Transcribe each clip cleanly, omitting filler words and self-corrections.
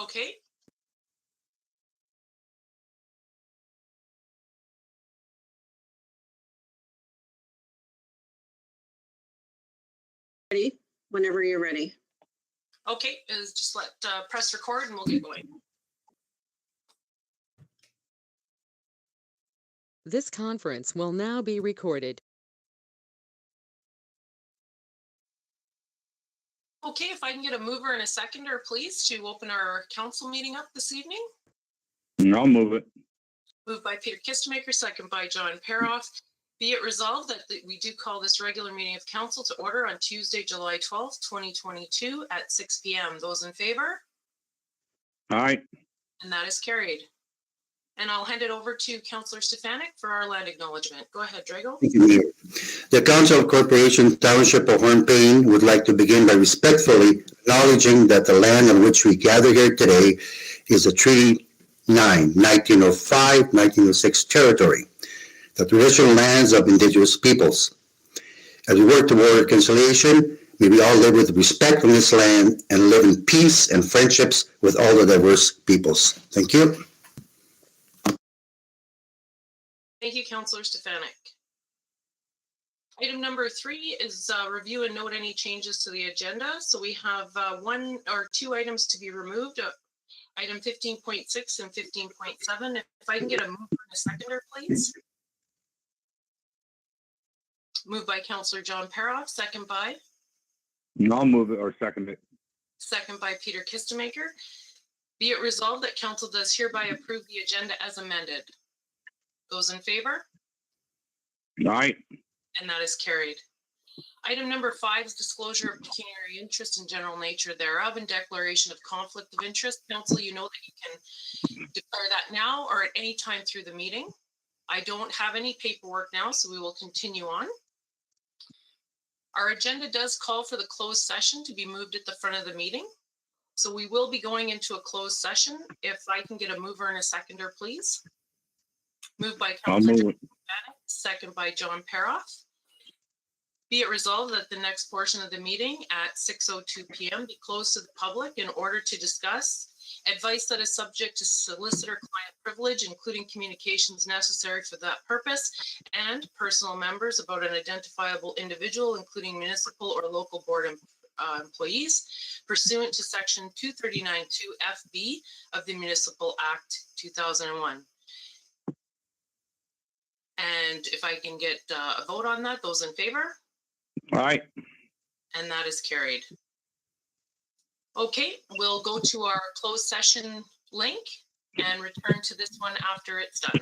Okay. Ready? Whenever you're ready. Okay, just press record and we'll get going. This conference will now be recorded. Okay, if I can get a mover and a seconder, please, to open our council meeting up this evening. I'll move it. Moved by Peter Kistemaker, second by John Paroff. Be it resolved that we do call this regular meeting of council to order on Tuesday, July 12th, 2022 at 6 p.m. Those in favor? Aye. And that is carried. And I'll hand it over to Councillor Stefanik for our land acknowledgement. Go ahead, Drago. Thank you, Mayor. The Council of Corporation Township of Hornepayne would like to begin by respectfully acknowledging that the land on which we gather here today is a Treaty 9, 1905-1906 territory, the traditional lands of Indigenous peoples. As we work toward reconciliation, may we all live with respect on this land and live in peace and friendships with all the diverse peoples. Thank you. Thank you, Councillor Stefanik. Item number 3 is review and note any changes to the agenda. So we have 1 or 2 items to be removed. Item 15.6 and 15.7. If I can get a mover and a seconder, please. Moved by Councillor John Paroff, second by? I'll move it or second it. Second by Peter Kistemaker. Be it resolved that council does hereby approve the agenda as amended. Those in favor? Aye. And that is carried. Item number 5 is disclosure of pecuniary interest and general nature thereof and declaration of conflict of interest. Council, you know that you can declare that now or at any time through the meeting. I don't have any paperwork now, so we will continue on. Our agenda does call for the closed session to be moved at the front of the meeting. So we will be going into a closed session. If I can get a mover and a seconder, please. Moved by Councillor John, second by John Paroff. Be it resolved that the next portion of the meeting at 6:02 p.m. be closed to the public in order to discuss advice that is subject to solicitor-client privilege, including communications necessary for that purpose, and personal members about an identifiable individual, including municipal or local board employees, pursuant to Section 239(2)(FB) of the Municipal Act 2001. And if I can get a vote on that, those in favor? Aye. And that is carried. Okay, we'll go to our closed session link and return to this one after it's done.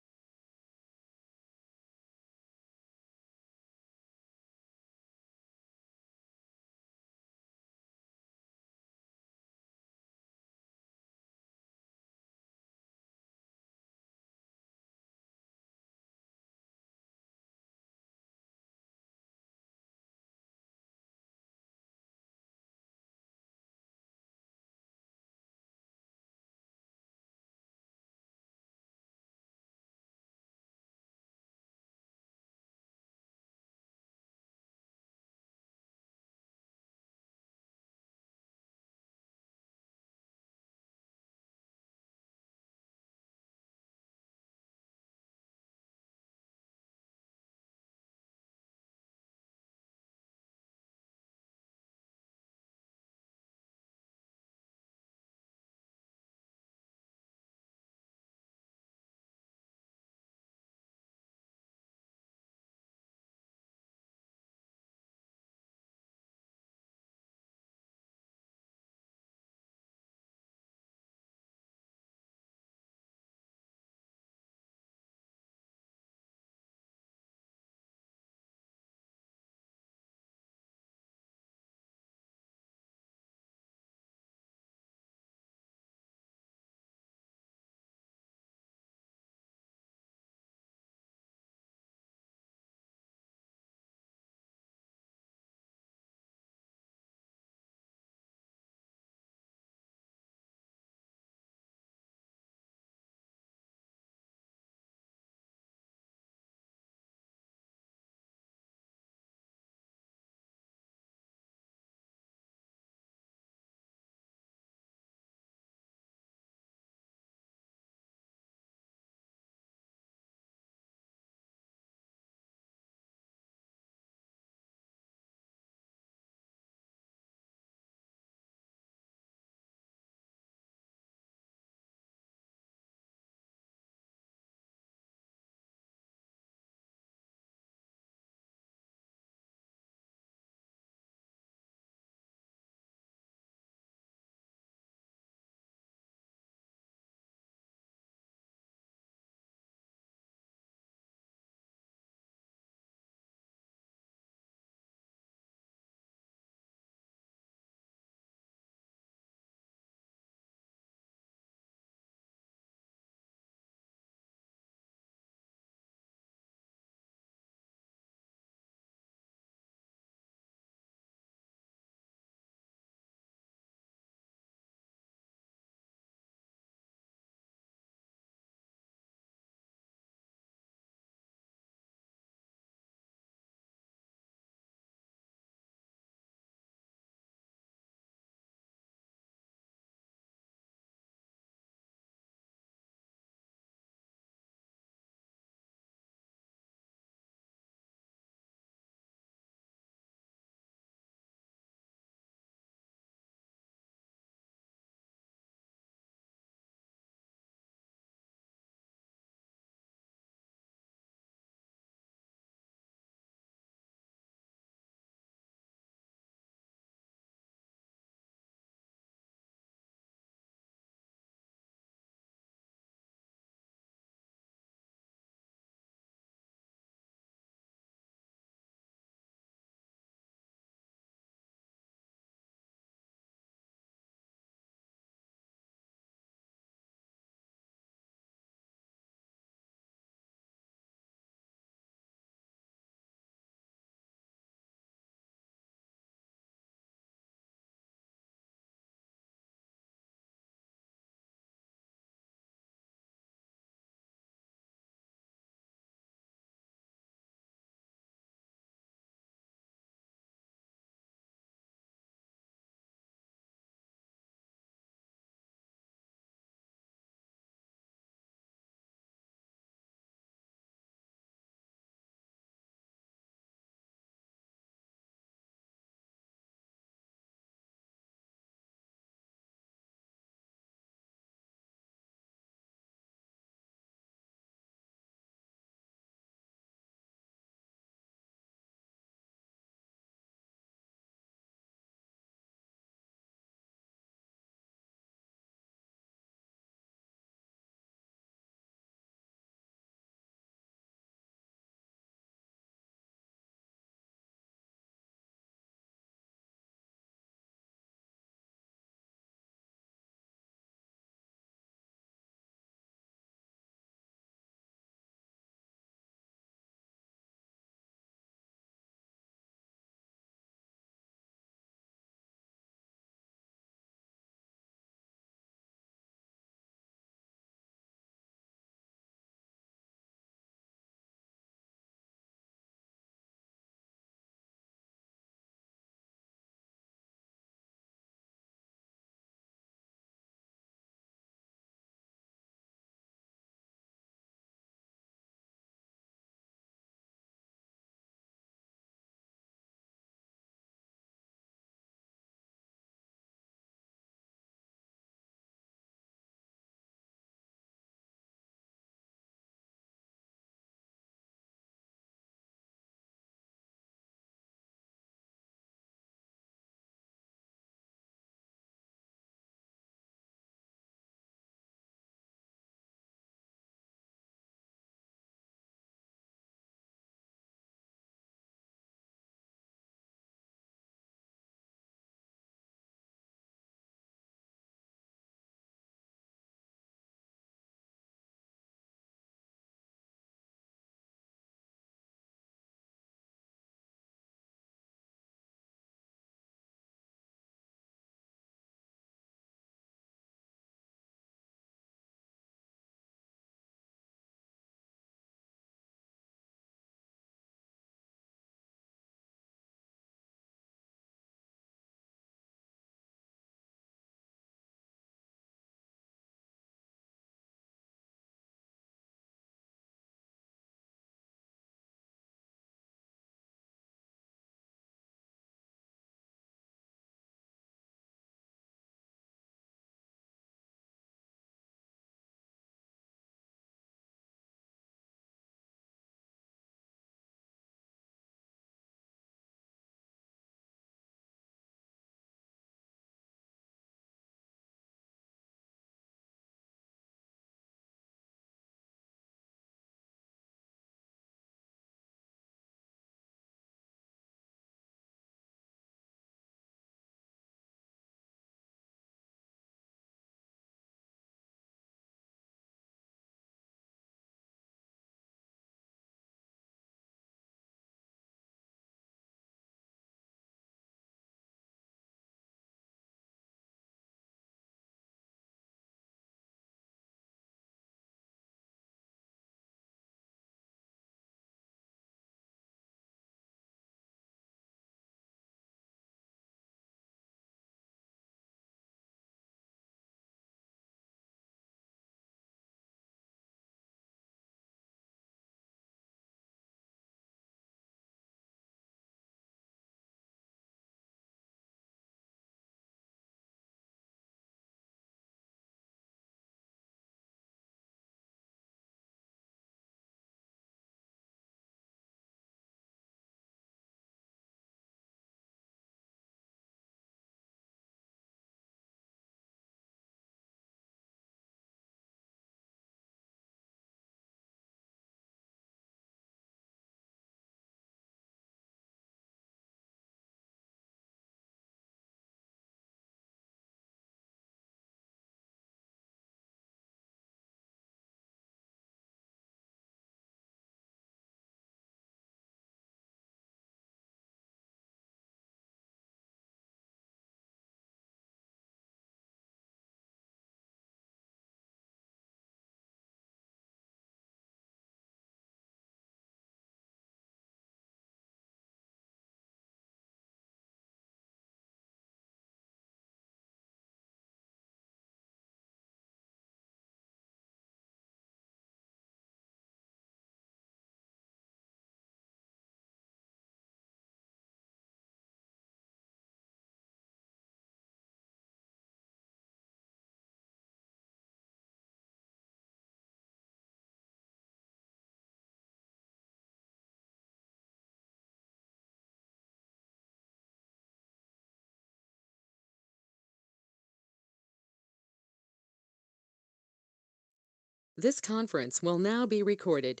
This conference will now be recorded.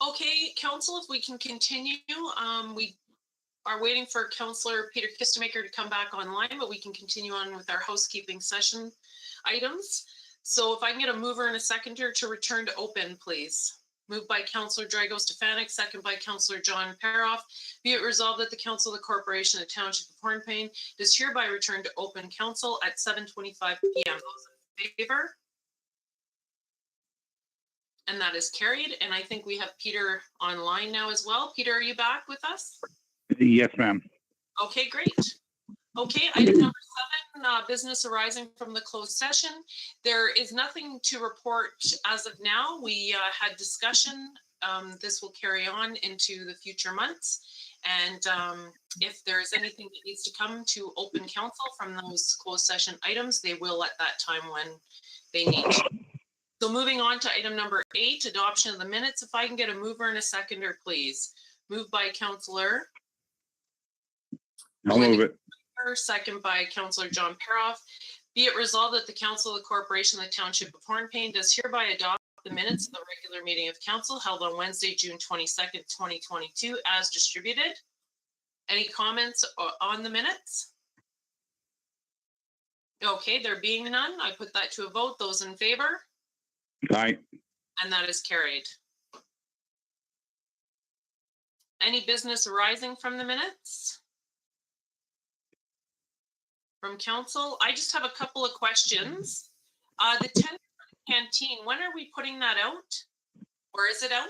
Okay, council, if we can continue, we are waiting for Councillor Peter Kistemaker to come back online, but we can continue on with our housekeeping session items. So if I can get a mover and a seconder to return to open, please. Moved by Councillor Drago Stefanik, second by Councillor John Paroff. Be it resolved that the Council of the Corporation of Township of Hornepayne does hereby return to open council at 7:25 p.m. Those in favor? And that is carried. And I think we have Peter online now as well. Peter, are you back with us? Yes, ma'am. Okay, great. Okay, item number 7, business arising from the closed session. There is nothing to report as of now. We had discussion. This will carry on into the future months. And if there is anything that needs to come to open council from those closed session items, they will at that time when they need to. So moving on to item number 8, adoption of the minutes. If I can get a mover and a seconder, please. Moved by Councillor. I'll move it. Second by Councillor John Paroff. Be it resolved that the Council of the Corporation of the Township of Hornepayne does hereby adopt the minutes of the regular meeting of council held on Wednesday, June 22nd, 2022 as distributed. Any comments on the minutes? Okay, there being none, I put that to a vote. Those in favor? Aye. And that is carried. Any business arising from the minutes? From council? I just have a couple of questions. The tender for the canteen, when are we putting that out? Or is it out?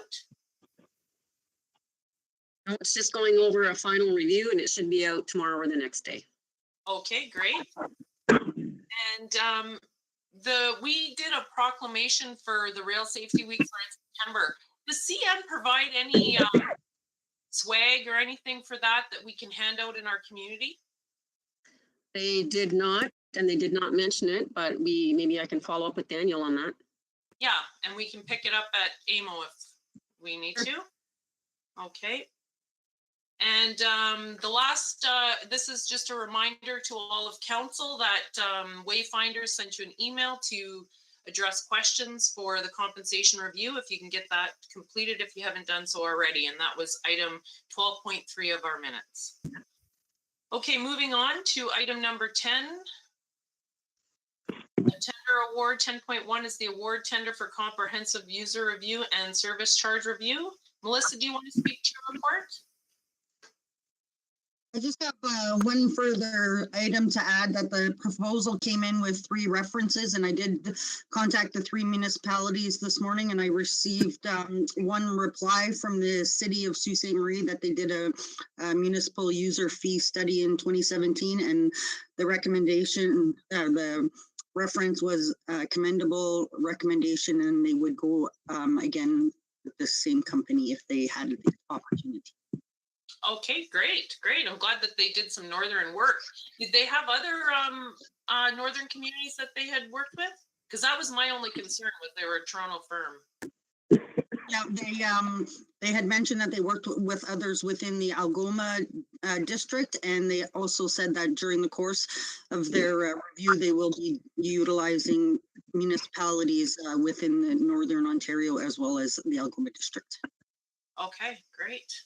No, it's just going over a final review and it should be out tomorrow or the next day. Okay, great. And we did a proclamation for the Rail Safety Week for September. Does CM provide any swag or anything for that we can hand out in our community? They did not, and they did not mention it, but maybe I can follow up with Daniel on that. Yeah, and we can pick it up at AMO if we need to. Okay. And the last, this is just a reminder to all of council that Wayfinders sent you an email to address questions for the compensation review. If you can get that completed if you haven't done so already. And that was item 12.3 of our minutes. Okay, moving on to item number 10. The tender award 10.1 is the award tender for comprehensive user review and service charge review. Melissa, do you want to speak to your report? I just have one further item to add, that the proposal came in with 3 references, and I did contact the 3 municipalities this morning, and I received one reply from the city of Sault Ste. Marie that they did a municipal user fee study in 2017, and the recommendation, the reference was a commendable recommendation, and they would go again with the same company if they had the opportunity. Okay, great, great. I'm glad that they did some northern work. Did they have other northern communities that they had worked with? Because that was my only concern with they were a Toronto firm. Yeah, they had mentioned that they worked with others within the Algoma district, and they also said that during the course of their review, they will be utilizing municipalities within the Northern Ontario as well as the Algoma district. Okay, great.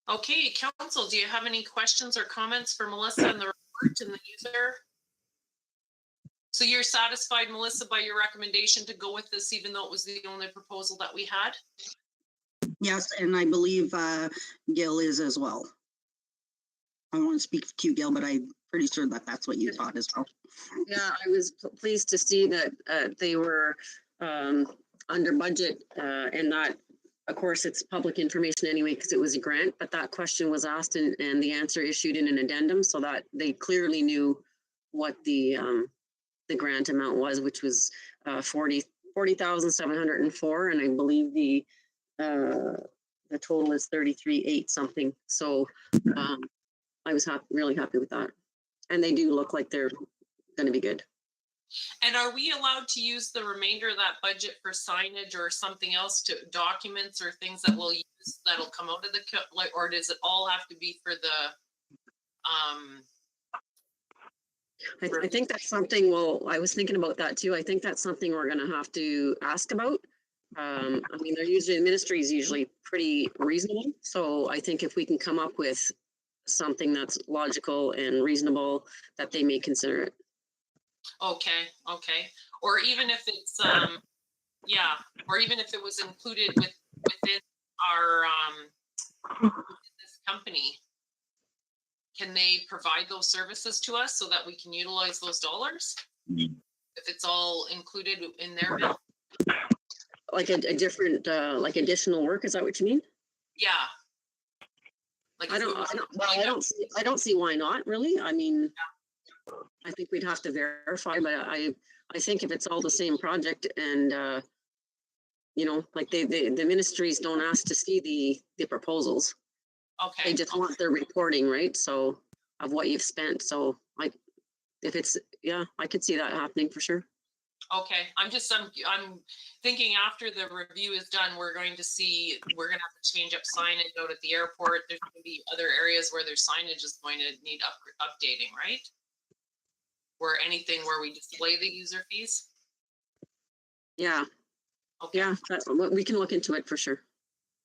Okay, council, do you have any questions or comments for Melissa and the report and the user? So you're satisfied, Melissa, by your recommendation to go with this, even though it was the only proposal that we had? Yes, and I believe Gil is as well. I don't want to speak to you, Gil, but I'm pretty sure that that's what you thought as well. Yeah, I was pleased to see that they were under budget and not, of course, it's public information anyway because it was a grant, but that question was asked and the answer issued in an addendum so that they clearly knew what the grant amount was, which was 40,704, and I believe the total is 33,800 something. So I was really happy with that, and they do look like they're going to be good. And are we allowed to use the remainder of that budget for signage or something else, to documents or things that we'll use that'll come out of the, or does it all have to be for the I think that's something, well, I was thinking about that too. I think that's something we're gonna have to ask about. I mean, the ministry is usually pretty reasonable, so I think if we can come up with something that's logical and reasonable, that they may consider it. Okay, okay. Or even if it's, yeah, or even if it was included within our, this company. Can they provide those services to us so that we can utilize those dollars? If it's all included in their bill? Like a different, like additional work, is that what you mean? Yeah. Like I if we don't, were- I don't, well, I don't see why not, really. I mean, I think we'd have to verify, but I think if it's all the same project and, you know, like the ministries don't ask to see the proposals. Okay. They just want their reporting, right? So of what you've spent. So like, if it's, yeah, I could see that happening for sure. Okay, I'm thinking after the review is done, we're going to have to change up signage out at the airport. There's going to be other areas where their signage is going to need updating, right? Or anything where we display the user fees? Yeah, Okay. yeah, we can look into it for sure.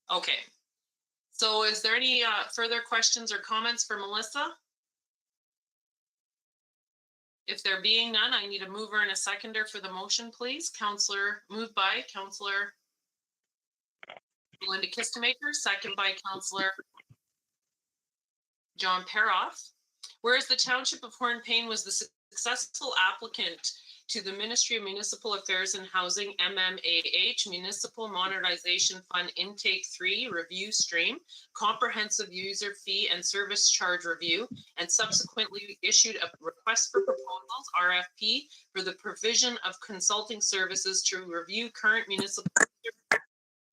Okay. So is there any further questions or comments for Melissa? If there being none, I need a mover and a seconder for the motion, please. Moved by Councillor Belinda Kistemaker, second by Councillor John Paroff. Whereas the Township of Hornepayne was the successful applicant to the Ministry of Municipal Affairs and Housing MMAH Municipal Modernization Fund Intake 3 Review Stream, Comprehensive User Fee and Service Charge Review, and subsequently issued a Request for Proposals RFP for the provision of consulting services to review current municipal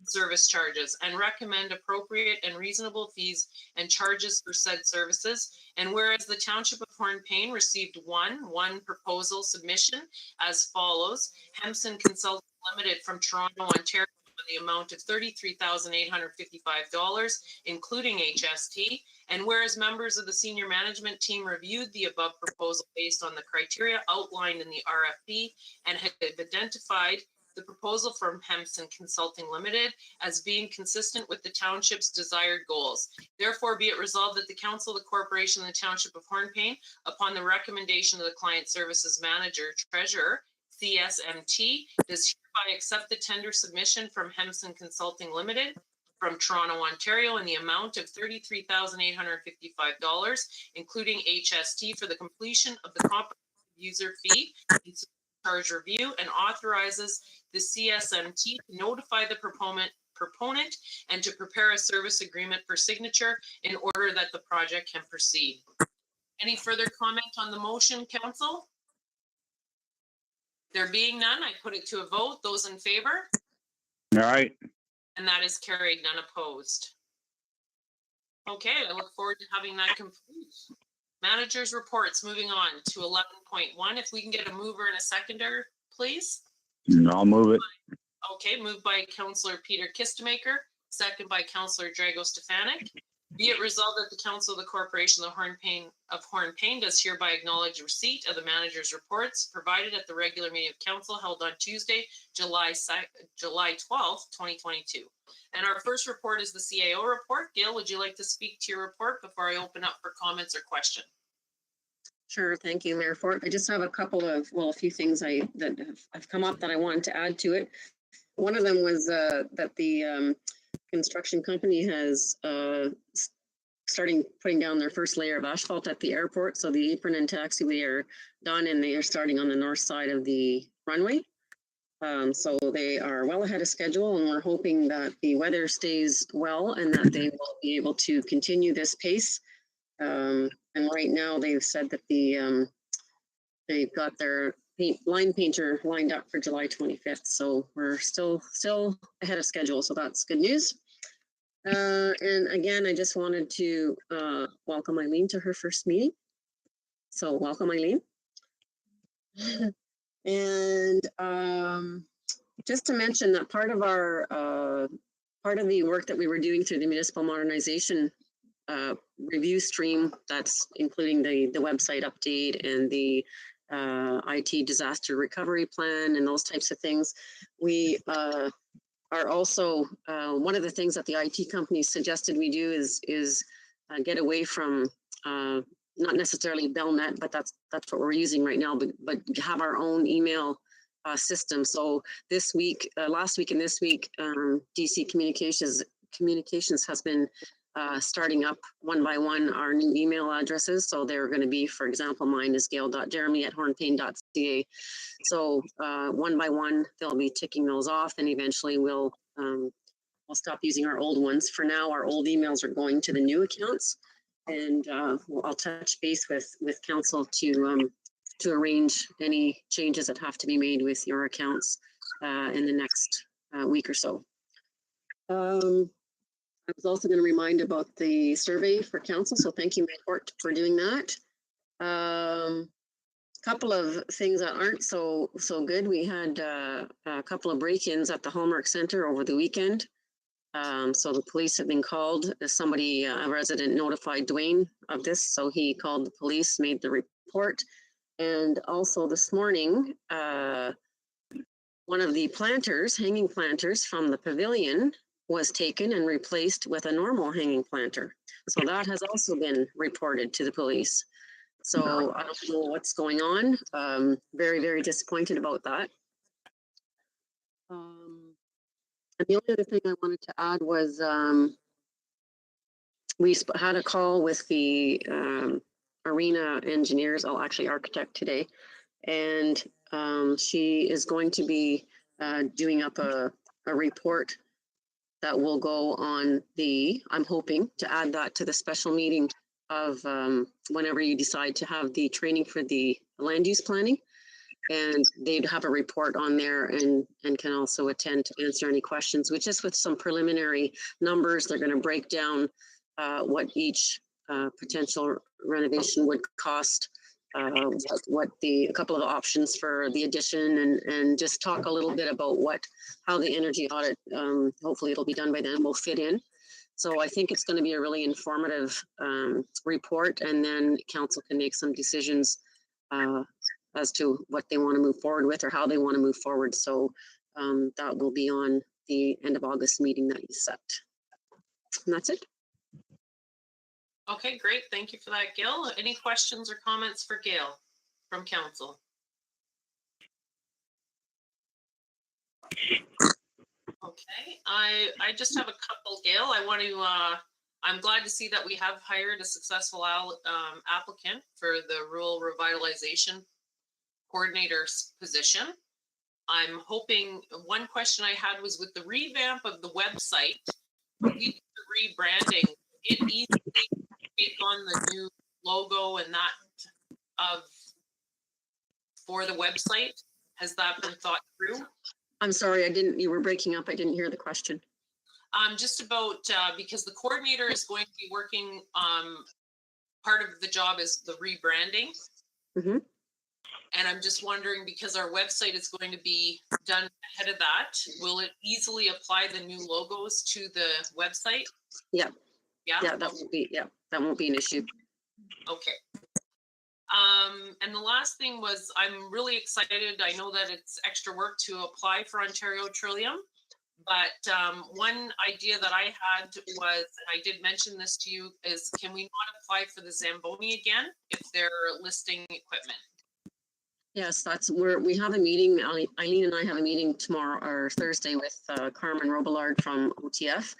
service charges and recommend appropriate and reasonable fees and charges for said services. And whereas the Township of Hornepayne received one proposal submission as follows: Hemson Consulting Limited from Toronto, Ontario, for the amount of $33,855, including HST. And whereas members of the senior management team reviewed the above proposal based on the criteria outlined in the RFP and have identified the proposal from Hemson Consulting Limited as being consistent with the township's desired goals. Therefore, be it resolved that the Council of the Corporation of the Township of Hornepayne, upon the recommendation of the Client Services Manager, Treasurer, CSMT, does hereby accept the tender submission from Hemson Consulting Limited from Toronto, Ontario, in the amount of $33,855, including HST, for the completion of the comprehensive user fee and charge review, and authorizes the CSMT to notify the proponent and to prepare a service agreement for signature in order that the project can proceed. Any further comment on the motion, Council? There being none, I put it to a vote. Those in favor? All right. And that is carried, none opposed. Okay, I look forward to having that complete. Managers' reports, moving on to 11.1. If we can get a mover and a seconder, please. I'll move it. Okay, moved by Councillor Peter Kistemaker, second by Councillor Drago Stefanik. Be it resolved that the Council of the Corporation of Hornepayne does hereby acknowledge receipt of the manager's reports provided at the regular meeting of council held on Tuesday, July 12th, 2022. And our first report is the CAO report. Gail, would you like to speak to your report before I open up for comments or question? Sure, thank you, Mayor Fort. I just have a couple of, well, a few things that have come up that I wanted to add to it. One of them was that the construction company has starting putting down their first layer of asphalt at the airport. So the apron and taxiway are done, and they are starting on the north side of the runway. So they are well ahead of schedule, and we're hoping that the weather stays well and that they will be able to continue this pace. And right now they've said that they've got their line painter lined up for July 25th. So we're still ahead of schedule. So that's good news. And again, I just wanted to welcome Eileen to her first meeting. So welcome, Eileen. And just to mention that part of the work that we were doing through the municipal modernization review stream that's including the website update and the IT disaster recovery plan and those types of things. We are also, one of the things that the IT companies suggested we do is get away from not necessarily Bellnet, but that's what we're using right now, but have our own email system. So this week, last week and this week, DC Communications has been starting up one by one our new email addresses. So they're going to be, for example, mine is gail.jeremy@hornepayne.ca. So one by one, they'll be ticking those off, and eventually we'll stop using our old ones. For now, our old emails are going to the new accounts, and I'll touch base with council to arrange any changes that have to be made with your accounts in the next week or so. I was also going to remind about the survey for council, so thank you, Mayor Court, for doing that. Couple of things that aren't so good. We had a couple of break-ins at the Hallmark Center over the weekend. So the police have been called. Somebody, a resident, notified Dwayne of this, so he called the police, made the report. And also this morning, one of the planters, hanging planters from the pavilion, was taken and replaced with a normal hanging planter. So that has also been reported to the police. So I don't know what's going on. Very, very disappointed about that. And the only other thing I wanted to add was we had a call with the arena engineers, actually architect today, and she is going to be doing up a report that will go on I'm hoping to add that to the special meeting of whenever you decide to have the training for the land use planning. And they'd have a report on there and can also attend to answer any questions, which is with some preliminary numbers. They're going to break down what each potential renovation would cost, what a couple of options for the addition, and just talk a little bit about how the energy audit, hopefully it'll be done by then, will fit in. So I think it's going to be a really informative report, and then council can make some decisions as to what they want to move forward with or how they want to move forward. So that will be on the end of August meeting that you set. And that's it. Okay, great. Thank you for that, Gail. Any questions or comments for Gail from council? Okay, I just have a couple, Gail. I want to, I'm glad to see that we have hired a successful applicant for the rural revitalization coordinator's position. I'm hoping, one question I had was with the revamp of the website, the rebranding, it easily take on the new logo and that for the website. Has that been thought through? I'm sorry, you were breaking up. I didn't hear the question. Just about, because the coordinator is going to be working, part of the job is the rebranding. Mm-hmm. And I'm just wondering, because our website is going to be done ahead of that, will it easily apply the new logos to the website? Yeah. Yeah. Yeah, that won't be an issue. Okay. And the last thing was, I'm really excited. I know that it's extra work to apply for Ontario Trillium, but one idea that I had was, and I did mention this to you, is can we not apply for the Zamboni again if they're listing equipment? Yes, we have a meeting. Eileen and I have a meeting tomorrow or Thursday with Carmen Robillard from OTF,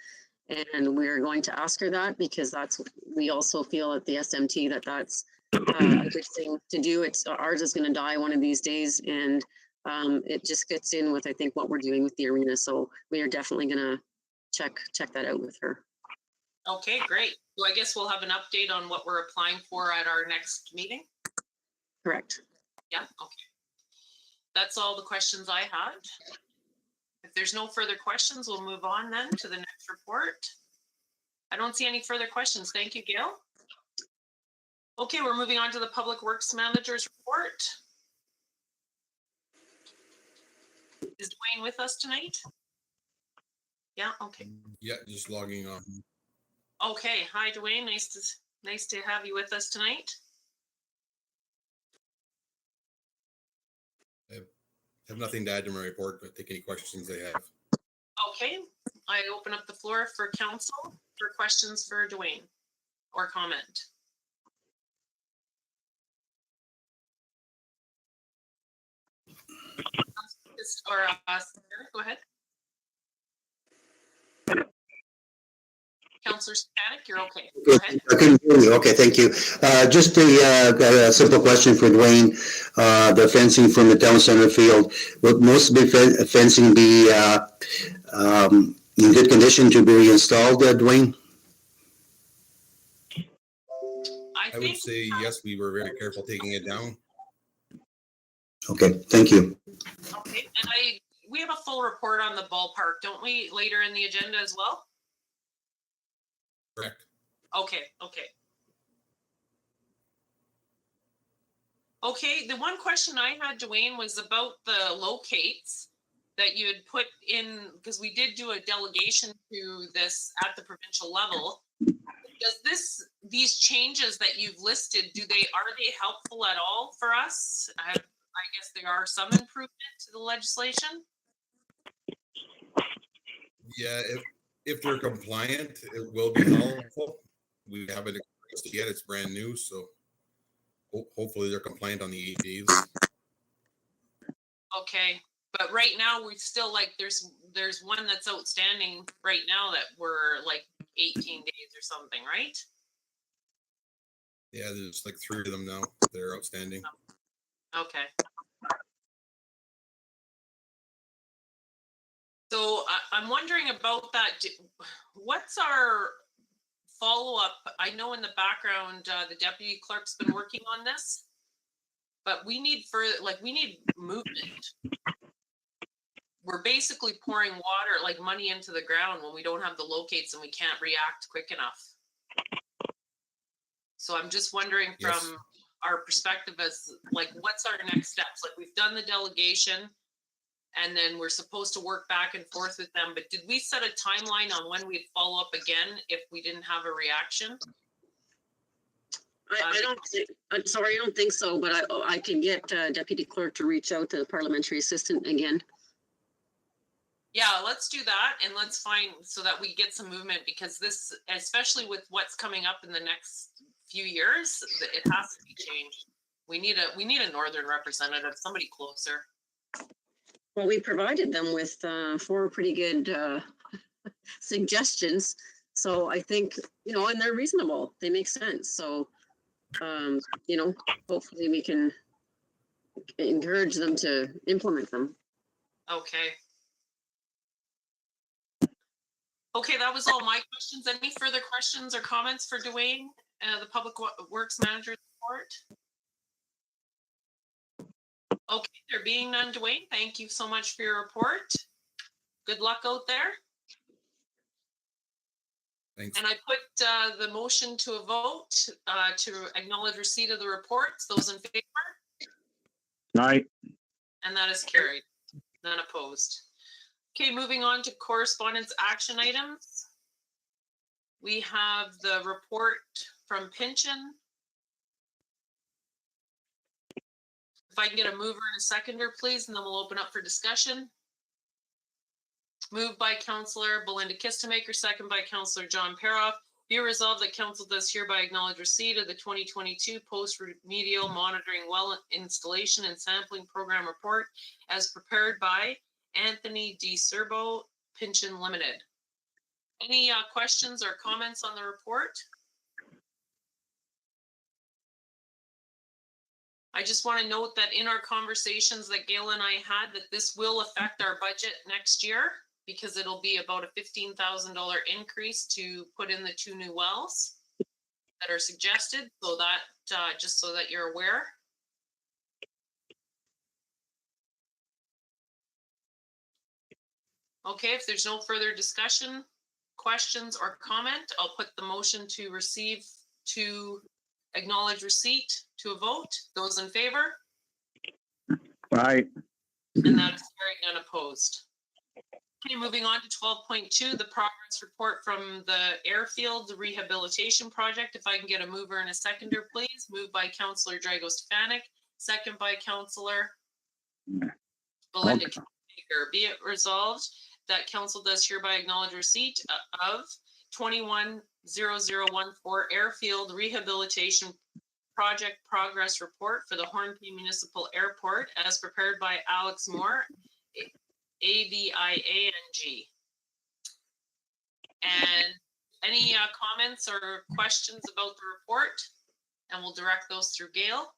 and we're going to ask her that because we also feel at the SMT that's a good thing to do. Ours is going to die one of these days, and it just fits in with, I think, what we're doing with the arena. So we are definitely going to check that out with her. Okay, great. So I guess we'll have an update on what we're applying for at our next meeting. Correct. Yeah, okay. That's all the questions I had. If there's no further questions, we'll move on then to the next report. I don't see any further questions. Thank you, Gail. Okay, we're moving on to the Public Works Manager's report. Is Dwayne with us tonight? Yeah, okay. Yeah, just logging on. Okay, hi Dwayne, nice to have you with us tonight. I have nothing to add to my report, but take any questions they have. Okay, I open up the floor for council for questions for Dwayne or comment. Or Sarah, go ahead. Councillor Stanek, you're okay. Go ahead. I couldn't hear you. Okay, thank you. Just a simple question for Dwayne. The fencing from the town center field, will most of the fencing be in good condition to be reinstalled, Dwayne? I would say yes, we were very careful taking it down. Okay, thank you. Okay, and we have a full report on the ballpark, don't we, later in the agenda as well? Correct. Okay. Okay, the one question I had, Dwayne, was about the locates that you had put in, because we did do a delegation to this at the provincial level. Does these changes that you've listed, are they helpful at all for us? I guess there are some improvement to the legislation. Yeah, if they're compliant, it will be helpful. We haven't experienced it yet. It's brand new, so hopefully they're compliant on the 8 days. Okay, but right now we still there's one that's outstanding right now that we're like 18 days or something, right? Yeah, there's like 3 of them now that are outstanding. Okay. So I'm wondering about that. What's our follow-up? I know in the background, the deputy clerk's been working on this, but we need we need movement. We're basically pouring water, like money into the ground when we don't have the locates and we can't react quick enough. So I'm just wondering from our perspective as what's our next steps? Like we've done the delegation and then we're supposed to work back and forth with them. But did we set a timeline on when we'd follow up again if we didn't have a reaction? I don't think, I'm sorry, I don't think so, but I can get Deputy Clerk to reach out to the parliamentary assistant again. Yeah, let's do that, and let's find so that we get some movement, because this, especially with what's coming up in the next few years, it has to be changed. We need a northern representative, somebody closer. Well, we provided them with 4 pretty good suggestions. So I think, and they're reasonable. They make sense. So, hopefully we can encourage them to implement them. Okay. Okay, that was all my questions. Any further questions or comments for Dwayne, the Public Works Manager's report? Okay, there being none, Dwayne, thank you so much for your report. Good luck out there. Thanks. And I put the motion to a vote to acknowledge receipt of the reports. Those in favor? Aye. And that is carried. None opposed. Okay, moving on to correspondence action items. We have the report from Pension. If I can get a mover and a seconder, please, and then we'll open up for discussion. Moved by Councillor Belinda Kistemaker, second by Councillor John Paroff. Be it resolved that Council does hereby acknowledge receipt of the 2022 post-remedial monitoring well installation and sampling program report as prepared by Anthony D. Serbo, Pension Limited. Any questions or comments on the report? I just want to note that in our conversations that Gail and I had, that this will affect our budget next year because it'll be about a $15,000 increase to put in the 2 new wells that are suggested. So that just so that you're aware. Okay, if there's no further discussion, questions, or comment, I'll put the motion to receive, to acknowledge receipt to a vote. Those in favor? Aye. And that's carried and opposed. Okay, moving on to 12.2, the progress report from the airfield rehabilitation project. If I can get a mover and a seconder, please. Moved by Councillor Drago-Stefanik, second by Councillor Belinda Baker. Be it resolved that council does hereby acknowledge receipt of 210014 airfield rehabilitation project progress report for the Hornepayne Municipal Airport as prepared by Alex Moore, AVIANG. And any comments or questions about the report? And we'll direct those through Gail.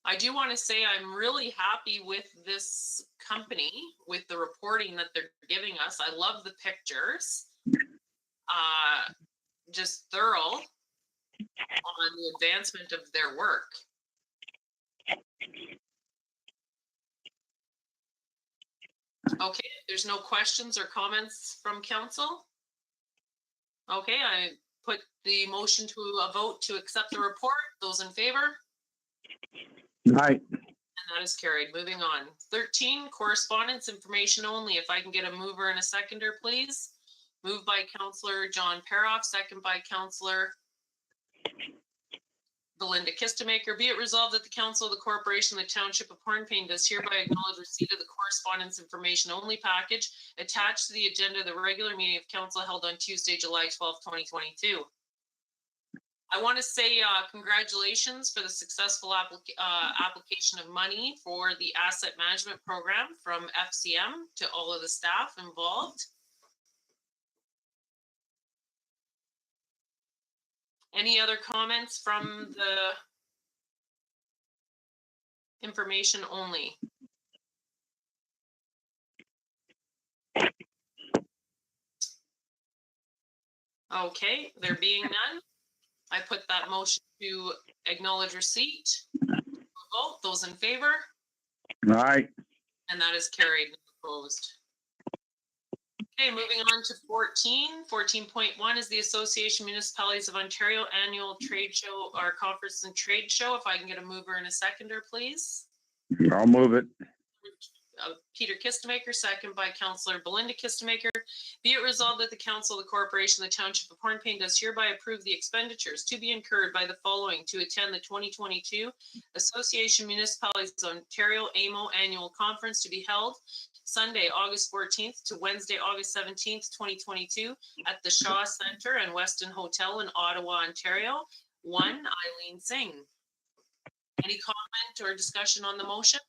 I do want to say I'm really happy with this company, with the reporting that they're giving us. I love the pictures. Just thorough on the advancement of their work. Okay, if there's no questions or comments from council. Okay, I put the motion to a vote to accept the report. Those in favor? Aye. And that is carried. Moving on. 13, correspondence information only. If I can get a mover and a seconder, please. Moved by Councillor John Paroff, second by Councillor Belinda Kistemaker. Be it resolved that the Council of the Corporation of the Township of Hornepayne does hereby acknowledge receipt of the correspondence information only package attached to the agenda of the regular meeting of council held on Tuesday, July 12, 2022. I want to say congratulations for the successful application of money for the asset management program from FCM to all of the staff involved. Any other comments from the information only? Okay, there being none, I put that motion to acknowledge receipt. Vote, those in favor? Aye. And that is carried, opposed. Okay, moving on to 14. 14.1 is the Association Municipalities of Ontario Annual Trade Show, our conference and trade show. If I can get a mover and a seconder, please. I'll move it. Peter Kistemaker, second by Councillor Belinda Kistemaker. Be it resolved that the Council of the Corporation of the Township of Hornepayne does hereby approve the expenditures to be incurred by the following to attend the 2022 Association Municipalities of Ontario AMO Annual Conference to be held Sunday, August 14th to Wednesday, August 17th, 2022 at the Shaw Centre and Westin Hotel in Ottawa, Ontario. 1, Eileen Singh. Any comment or discussion on the motion?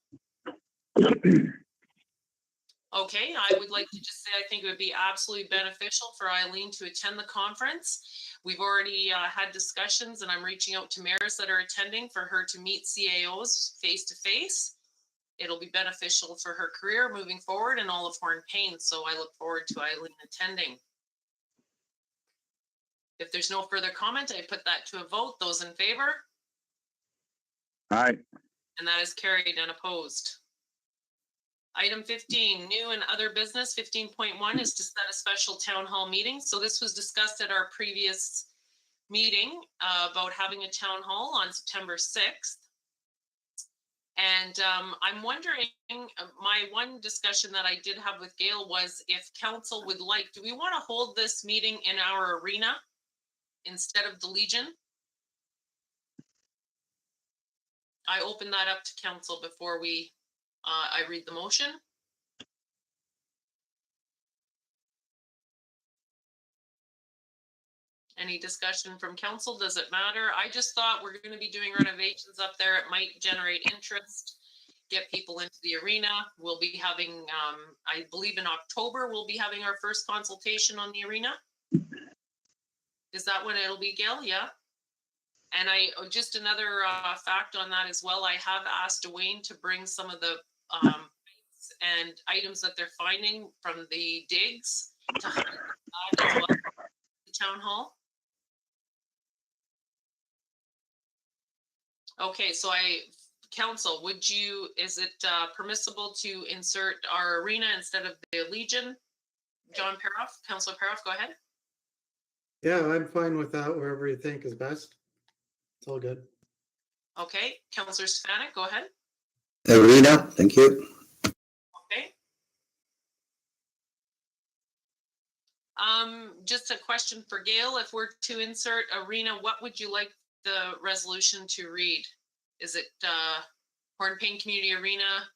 Okay, I would like to just say I think it would be absolutely beneficial for Eileen to attend the conference. We've already had discussions and I'm reaching out to mayors that are attending for her to meet CAOs face to face. It'll be beneficial for her career moving forward and all of Hornepayne. So I look forward to Eileen attending. If there's no further comment, I put that to a vote. Those in favor? Aye. And that is carried and opposed. Item 15, new and other business. 15.1 is to set a special town hall meeting. So this was discussed at our previous meeting about having a town hall on September 6th. And I'm wondering, my one discussion that I did have with Gail was if council would like, do we want to hold this meeting in our arena instead of the Legion? I open that up to council before we I read the motion. Any discussion from council? Does it matter? I just thought we're going to be doing renovations up there. It might generate interest, get people into the arena. We'll be having, I believe in October, we'll be having our first consultation on the arena. Is that when it'll be, Gail? Yeah. And I just another fact on that as well. I have asked Dwayne to bring some of the and items that they're finding from the digs to highlight that as well, the town hall. Okay, so council, is it permissible to insert our arena instead of the Legion? John Paroff, Councillor Paroff, go ahead. Yeah, I'm fine with that, wherever you think is best. It's all good. Okay, Councillor Stefanik, go ahead. Arena, thank you. Okay, Just a question for Gail. If we're to insert arena, what would you like the resolution to read? Is it Hornepayne Community Arena?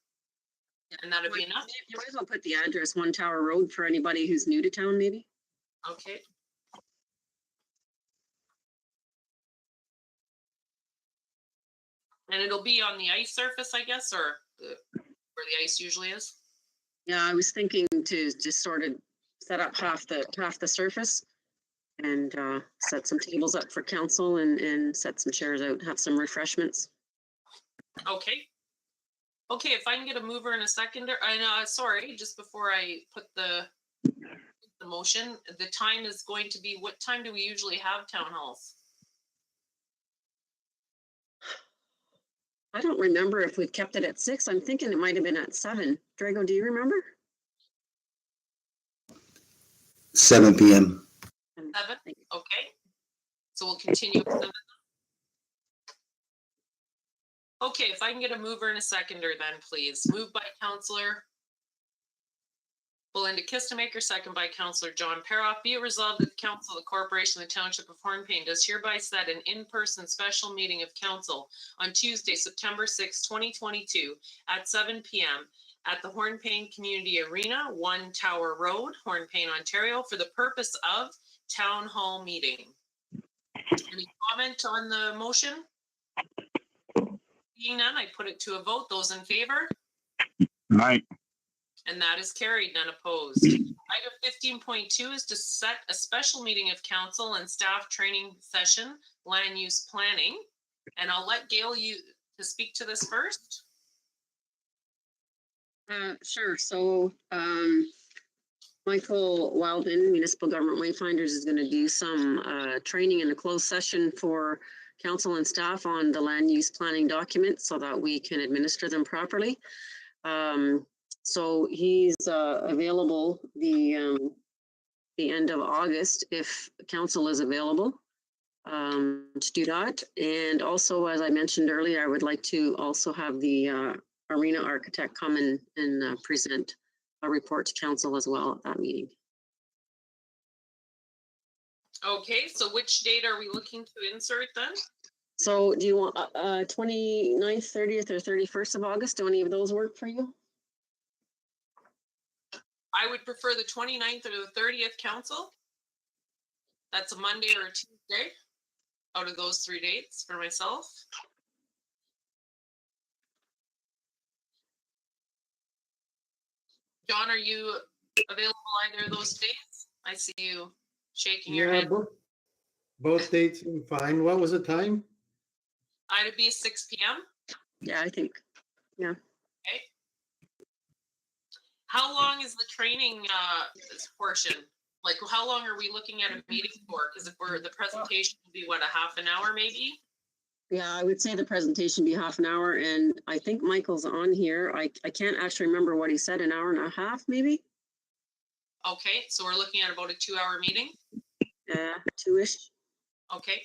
And that'd be enough? You might as well put the address, 1 Tower Road, for anybody who's new to town, maybe. Okay. And it'll be on the ice surface, I guess, or where the ice usually is? Yeah, I was thinking to just sort of set up half the surface and set some tables up for council and set some chairs out, have some refreshments. Okay. Okay, if I can get a mover and a seconder, sorry, just before I put the motion, the time is going to be, what time do we usually have town halls? I don't remember if we've kept it at 6. I'm thinking it might have been at 7. Drago, do you remember? 7 p.m. 7? Okay. So we'll continue with 7. Okay, if I can get a mover and a seconder then, please. Moved by Councillor Belinda Kistemaker, second by Councillor John Paroff. Be it resolved that the Council of the Corporation of the Township of Hornepayne does hereby set an in-person special meeting of council on Tuesday, September 6, 2022 at 7 p.m. at the Hornepayne Community Arena, 1 Tower Road, Hornepayne, Ontario, for the purpose of town hall meeting. Any comment on the motion? Being none, I put it to a vote. Those in favor? Aye. And that is carried, none opposed. Item 15.2 is to set a special meeting of council and staff training session, land use planning. And I'll let Gail to speak to this first. Sure. So Michael Wildman, Municipal Government Wayfinders, is going to do some training in a closed session for council and staff on the land use planning documents so that we can administer them properly. So he's available the end of August if council is available to do that. And also, as I mentioned earlier, I would like to also have the arena architect come and present a report to council as well at that meeting. Okay, so which date are we looking to insert then? So do you want 29th, 30th, or 31st of August? Do any of those work for you? I would prefer the 29th or the 30th, council. That's a Monday or a Tuesday out of those 3 dates for myself. John, are you available either of those days? I see you shaking your head. Both dates seem fine. What was the time? It'd be 6 p.m. Yeah, I think. Yeah. Okay. How long is the training portion? Like, how long are we looking at a meeting for? Because if the presentation will be what, a half an hour maybe? Yeah, I would say the presentation be half an hour, and I think Michael's on here. I can't actually remember what he said, an hour and a half maybe? Okay, so we're looking at about a 2-hour meeting? Yeah, 2-ish. Okay.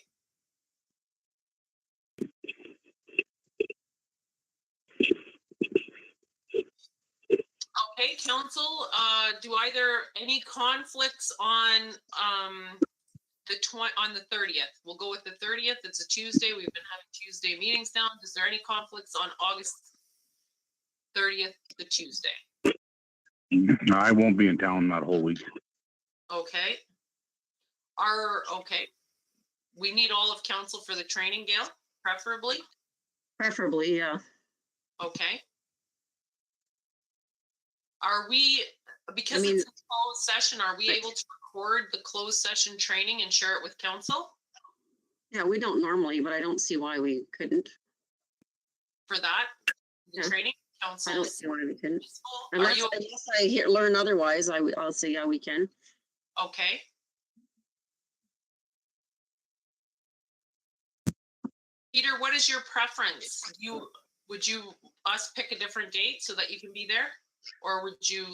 Okay, council, do any conflicts on on the 30th? We'll go with the 30th. It's a Tuesday. We've been having Tuesday meetings now. Is there any conflicts on August 30th, the Tuesday? I won't be in town that whole week. Okay. Okay. We need all of council for the training, Gail, preferably. Preferably, yeah. Okay. Are we, because it's a closed session, are we able to record the closed session training and share it with council? Yeah, we don't normally, but I don't see why we couldn't. For that, the Yeah. training council. I don't see why we couldn't. Are Unless, you unless I learn otherwise, I'll say, yeah, we can. okay? Peter, what is your preference? Would you us pick a different date so that you can be there? Or would you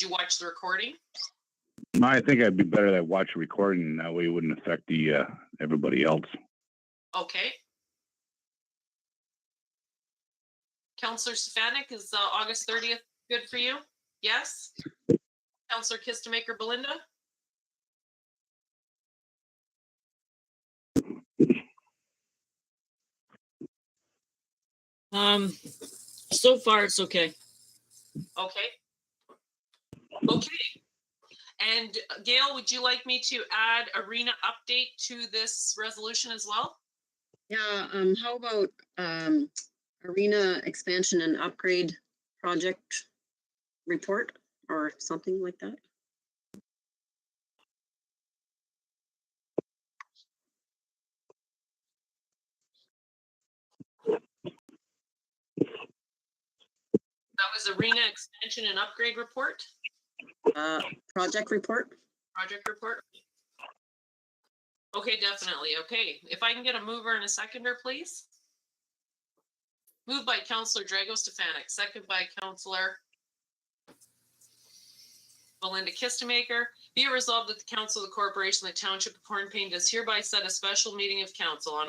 watch the recording? I think I'd be better that watch a recording. That way it wouldn't affect the everybody else. Okay. Councillor Stefanik, is August 30th good for you? Yes? Councillor Kistemaker Belinda? So far it's okay. Okay. Okay. And Gail, would you like me to add arena update to this resolution as well? Yeah, how about, arena expansion and upgrade project report or something like that? That was arena expansion and upgrade report, Project report? project report. Okay, definitely. Okay, if I can get a mover and a seconder, please. Moved by Councillor Drago Stefanik, second by Councillor Belinda Kistemaker. Be it resolved that the Council of the Corporation of the Township of Hornepayne does hereby set a special meeting of council on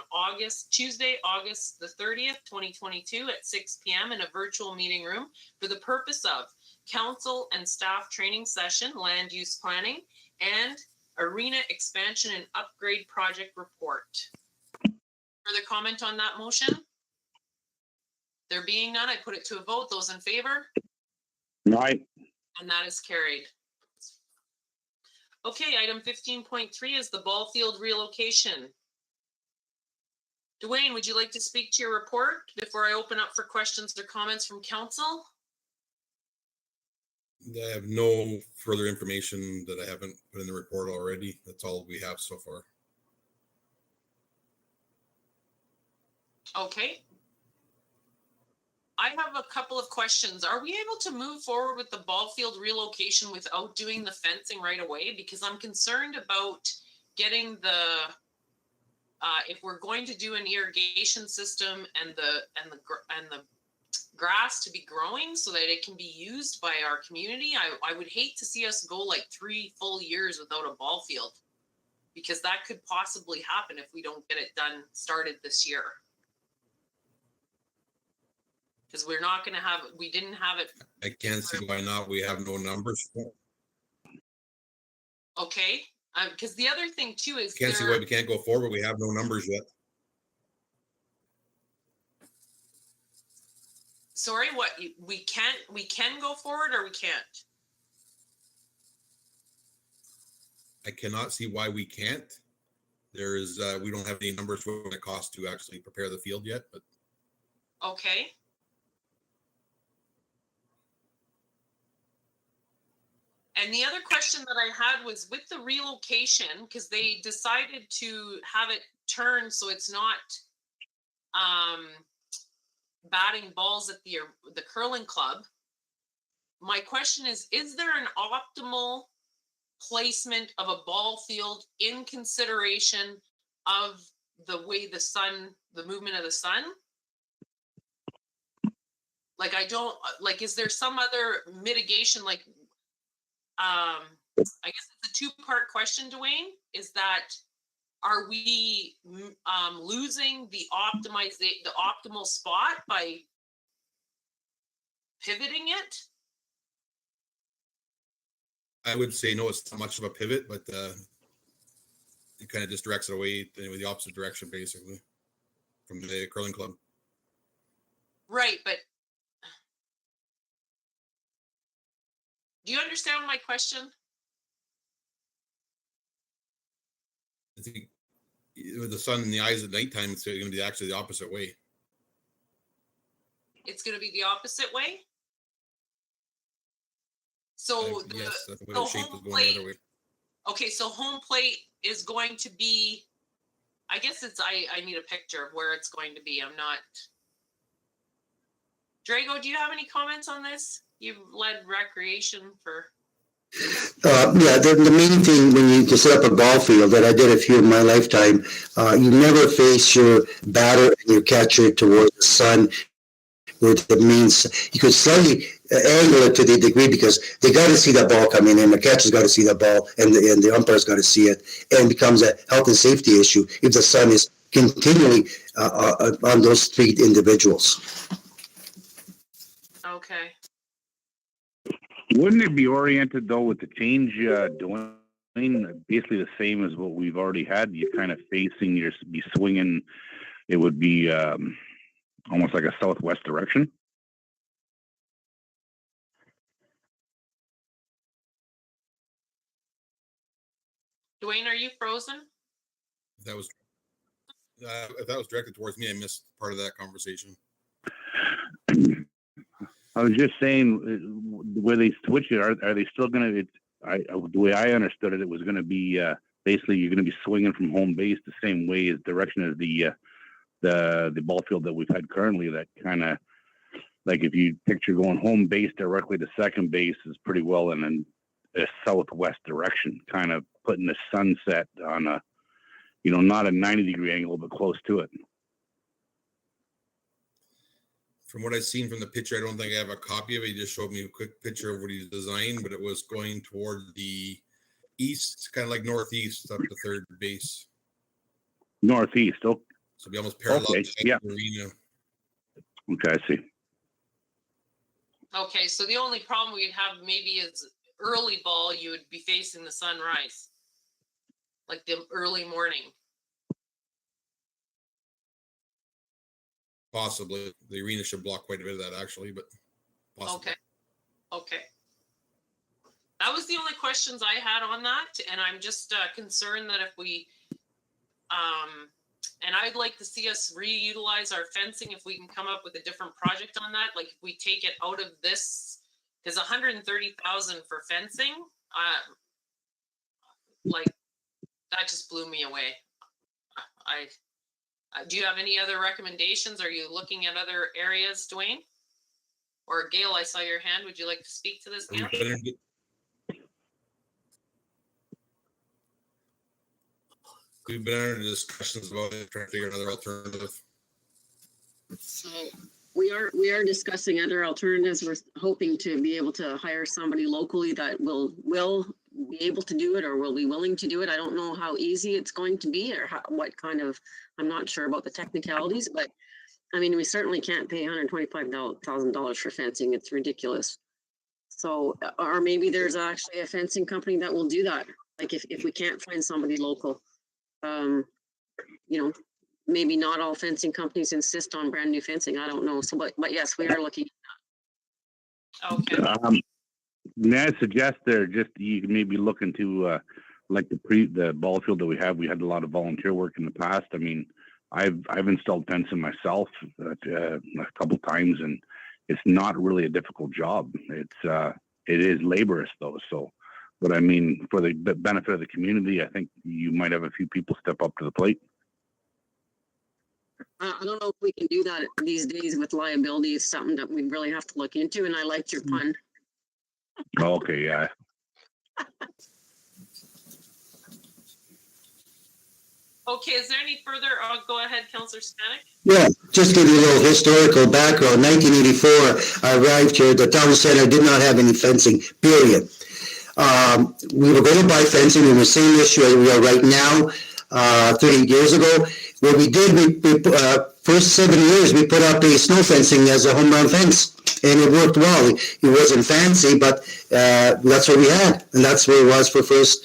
Tuesday, August the 30th, 2022 at 6 p.m. in a virtual meeting room for the purpose of council and staff training session, land use planning, and arena expansion and upgrade project report. Further comment on that motion? There being none, I put it to a vote. Those in favor? Aye. And that is carried. Okay, item 15.3 is the ball field relocation. Dwayne, would you like to speak to your report before I open up for questions or comments from council? I have no further information that I haven't put in the report already. That's all we have so far. Okay. I have a couple of questions. Are we able to move forward with the ball field relocation without doing the fencing right away? Because I'm concerned about getting the, if we're going to do an irrigation system and the grass to be growing so that it can be used by our community, I would hate to see us go like 3 full years without a ball field, because that could possibly happen if we don't get it started this year. Because we're not going to have, we didn't have it. I can't see why not. We have no numbers. Okay. Because the other thing too is Can't see why we can't go forward. We have no numbers yet. Sorry, what? We can go forward or we can't? I cannot see why we can't. There is, we don't have any numbers for what it costs to actually prepare the field yet, but. Okay. And the other question that I had was with the relocation, because they decided to have it turned so it's not batting balls at the curling club. My question is there an optimal placement of a ball field in consideration of the way the movement of the sun? Like, is there some other mitigation? Like, I guess it's a 2-part question, Dwayne, is that are we losing the optimal spot by pivoting it? I would say no, it's not much of a pivot, but it kind of just directs it away in the opposite direction, basically, from the curling club. Right, but do you understand my question? I think with the sun in the eyes at nighttime, it's going to be actually the opposite way. It's going to be the opposite way? So yes, that's the way the shape is going the other way. Okay, so home plate is going to be, I guess it's, I need a picture of where it's going to be. I'm not. Drago, do you have any comments on this? You've led recreation for. Yeah, the main thing when you set up a ball field that I did a few in my lifetime, you never face your batter and your catcher towards the sun, which means you could slightly angle it to the degree because they got to see that ball coming in. The catcher's got to see that ball, and the umpire's got to see it, and it becomes a health and safety issue if the sun is continually on those 3 individuals. Okay. Wouldn't it be oriented though with the change, doing basically the same as what we've already had? You kind of facing, be swinging. It would be almost like a southwest direction. Dwayne, are you frozen? If that was directed towards me, I missed part of that conversation. I was just saying, where they switch it, are they still going to? The way I understood it, it was going to be basically you're going to be swinging from home base the same way as direction as the ball field that we've had currently. That kind of like if you picture going home base directly to second base is pretty well in a southwest direction, kind of putting the sunset on a, not a 90-degree angle, but close to it. From what I've seen from the picture, I don't think I have a copy of it. He just showed me a quick picture of what he's designed, but it was going toward the east, kind of like northeast up to third base. Northeast. Oh, So it'll be almost parallel okay. to the Yeah. arena. Okay, I see. Okay, so the only problem we'd have maybe is early ball, you would be facing the sunrise, like the early morning. Possibly. The arena should block quite a bit of that actually, but possibly. Okay. That was the only questions I had on that, and I'm just concerned that if we, and I'd like to see us reutilize our fencing if we can come up with a different project on that. Like if we take it out of this, because 130,000 for fencing, like that just blew me away. Do you have any other recommendations? Are you looking at other areas, Dwayne? Or Gail, I saw your hand. Would you like to speak to this, Gail? We've been under discussions about it, trying to figure another alternative. So we are discussing other alternatives. We're hoping to be able to hire somebody locally that will be able to do it or will be willing to do it. I don't know how easy it's going to be or what kind of, I'm not sure about the technicalities, but I mean, we certainly can't pay $125,000 for fencing. It's ridiculous. So, or maybe there's actually a fencing company that will do that. Like if we can't find somebody local, maybe not all fencing companies insist on brand new fencing. I don't know. So, but yes, we are looking. Okay. May I suggest you can maybe look into like the ball field that we have. We had a lot of volunteer work in the past. I mean, I've installed fencing myself a couple times, and it's not really a difficult job. It is laborious though. So, but I mean, for the benefit of the community, I think you might have a few people step up to the plate. I don't know if we can do that these days with liability. It's something that we really have to look into. And I liked your pun. Okay, yeah. Okay, is there any further? Go ahead, Councillor Stanek. Yeah, just give you a little historical background. 1984, I arrived here. The town center did not have any fencing, period. We were going to buy fencing in the same issue as we are right now, 38 years ago. What we did, first 7 years, we put up a snow fencing as a home run fence, and it worked well. It wasn't fancy, but that's what we had, and that's where it was for first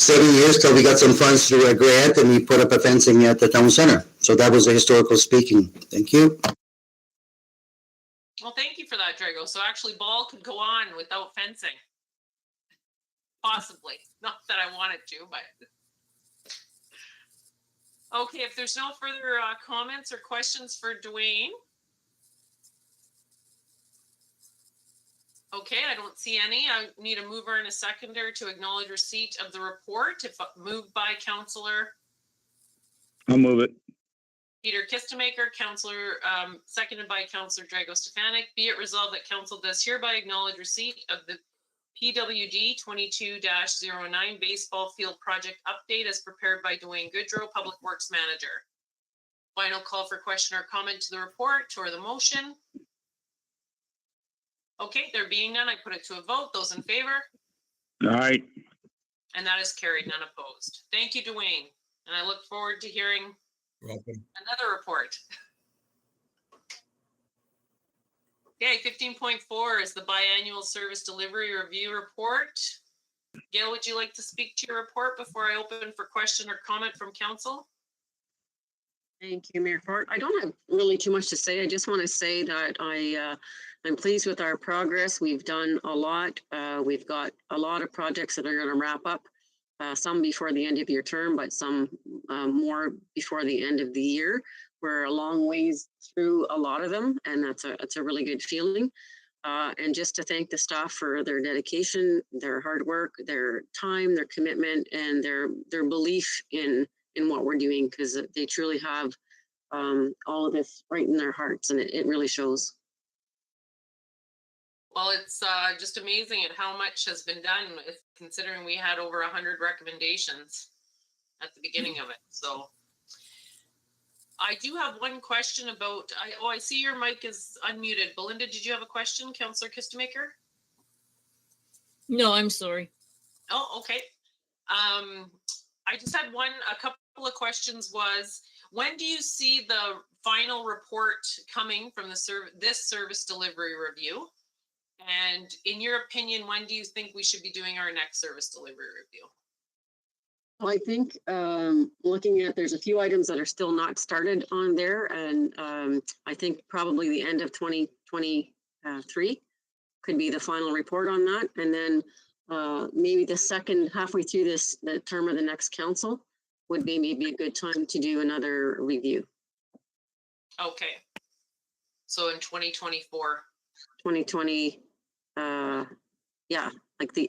7 years till we got some funds through a grant, and we put up a fencing at the town center. So that was a historical speaking. Thank you. Well, thank you for that, Drago. So actually, ball could go on without fencing. Possibly. Not that I wanted to, but. Okay, if there's no further comments or questions for Dwayne. Okay, I don't see any. I need a mover and a seconder to acknowledge receipt of the report. If moved by Councillor. I'll move it. Peter Kistemaker, Councillor, seconded by Councillor Drago Stefanik. Be it resolved that Council does hereby acknowledge receipt of the PWD 22-09 baseball field project update as prepared by Dwayne Goodrow, Public Works Manager. Final call for question or comment to the report or the motion. Okay, there being none, I put it to a vote. Those in favor? All right. And that is carried, none opposed. Thank you, Dwayne. And I look forward to hearing another report. Okay, 15.4 is the biannual service delivery review report. Gail, would you like to speak to your report before I open for question or comment from council? Thank you, Mayor Fort. I don't have really too much to say. I just want to say that I'm pleased with our progress. We've done a lot. We've got a lot of projects that are going to wrap up, some before the end of your term, but some more before the end of the year. We're a long ways through a lot of them, and that's a really good feeling. And just to thank the staff for their dedication, their hard work, their time, their commitment, and their belief in what we're doing, because they truly have all of this right in their hearts, and it really shows. Well, it's just amazing at how much has been done, considering we had over 100 recommendations at the beginning of it. So I do have one question about, I see your mic is unmuted. Belinda, did you have a question, Councillor Kistemaker? No, I'm sorry. Oh, okay. I just had a couple of questions was, when do you see the final report coming from this service delivery review? And in your opinion, when do you think we should be doing our next service delivery review? Well, I think looking at, there's a few items that are still not started on there, and I think probably the end of 2023 could be the final report on that. And then maybe the second halfway through the term of the next council would be maybe a good time to do another review. Okay. So in 2024. 2020, yeah, like the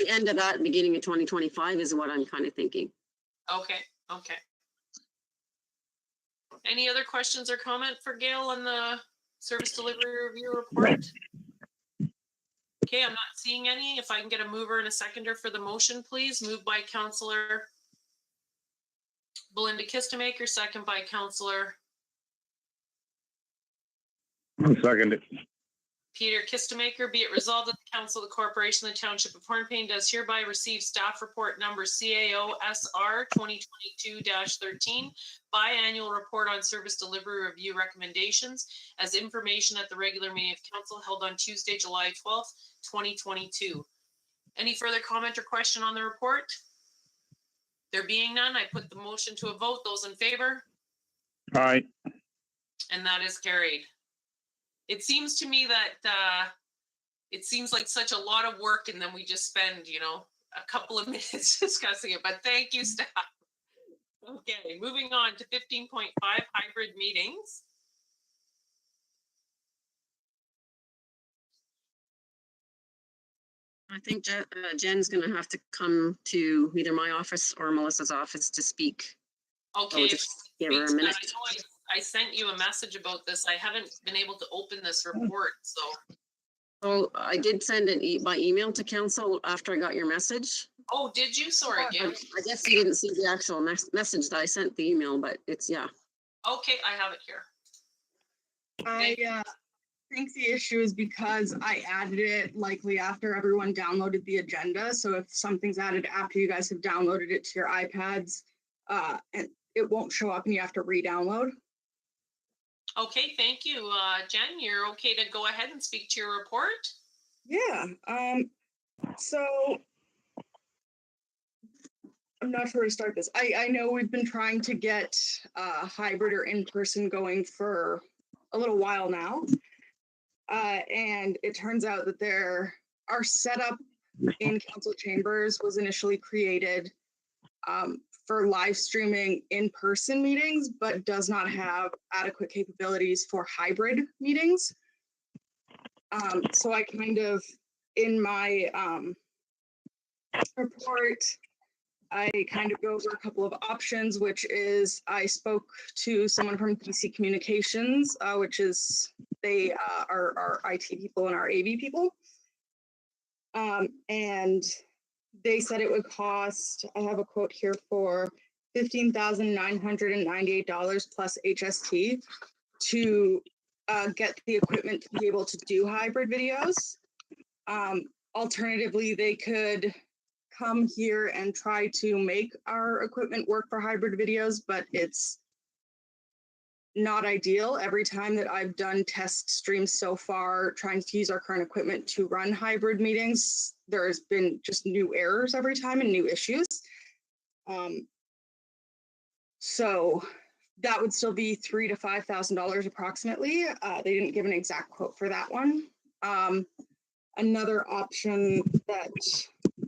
end of that, beginning of 2025 is what I'm kind of thinking. Okay. Any other questions or comment for Gail on the service delivery review report? Okay, I'm not seeing any. If I can get a mover and a seconder for the motion, please. Moved by Councillor Belinda Kistemaker, second by Councillor Second it. Peter Kistemaker. Be it resolved that the Council of the Corporation of the Township of Hornepayne does hereby receive staff report number CAO-SR 2022-13, biannual report on service delivery review recommendations as information at the regular meeting of council held on Tuesday, July 12th, 2022. Any further comment or question on the report? There being none, I put the motion to a vote. Those in favor? Aye. And that is carried. It seems to me that it seems like such a lot of work, and then we just spend, a couple of minutes discussing it. But thank you, staff. Okay, moving on to 15.5, hybrid meetings. I think Jen's going to have to come to either my office or Melissa's office to speak. Okay, just give her a minute. I sent you a message about this. I haven't been able to open this report, so. Oh, I did send it by email to council after I got your message. Oh, did you? Sorry, Gail. I guess you didn't see the actual message that I sent the email, but it's, yeah. Okay, I have it here. I think the issue is because I added it likely after everyone downloaded the agenda. So if something's added after you guys have downloaded it to your iPads, and it won't show up and you have to re-download. Okay, thank you. Jen, you're okay to go ahead and speak to your report? Yeah, so I'm not sure where to start this. I know we've been trying to get hybrid or in-person going for a little while now. And it turns out that our setup in council chambers was initially created for live streaming in-person meetings, but does not have adequate capabilities for hybrid meetings. So I kind of, in my report, I kind of go over a couple of options, which is I spoke to someone from DC Communications, which is they are our IT people and our AV people. And they said it would cost, I have a quote here for $15,998 plus HST to get the equipment to be able to do hybrid videos. Alternatively, they could come here and try to make our equipment work for hybrid videos, but it's not ideal. Every time that I've done test streams so far, trying to use our current equipment to run hybrid meetings, there's been just new errors every time and new issues. So that would still be $3,000 to $5,000 approximately. They didn't give an exact quote for that one. Another option that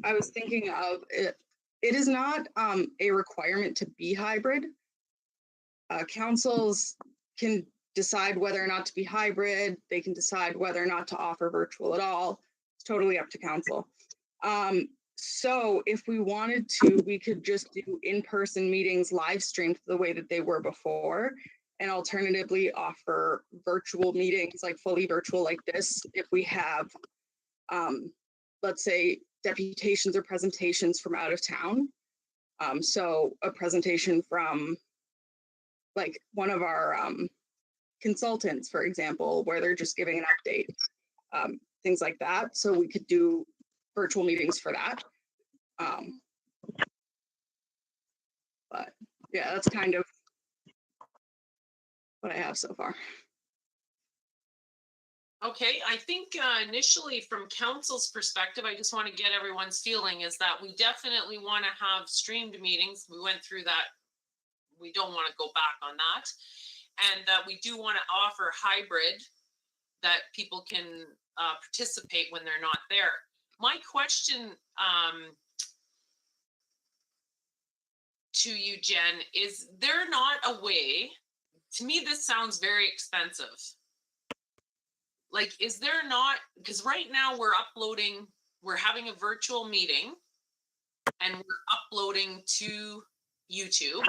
I was thinking of, it is not a requirement to be hybrid. Councils can decide whether or not to be hybrid. They can decide whether or not to offer virtual at all. It's totally up to council. So if we wanted to, we could just do in-person meetings live streamed the way that they were before, and alternatively offer virtual meetings, like fully virtual like this, if we have, let's say, deputations or presentations from out of town. So a presentation from like one of our consultants, for example, where they're just giving an update, things like that. So we could do virtual meetings for that. But yeah, that's kind of what I have so far. Okay, I think initially from council's perspective, I just want to get everyone's feeling is that we definitely want to have streamed meetings. We went through that. We don't want to go back on that. And that we do want to offer hybrid that people can participate when they're not there. My question to you, Jen, is there not a way, to me this sounds very expensive. Like, is there not, because right now we're having a virtual meeting and we're uploading to YouTube.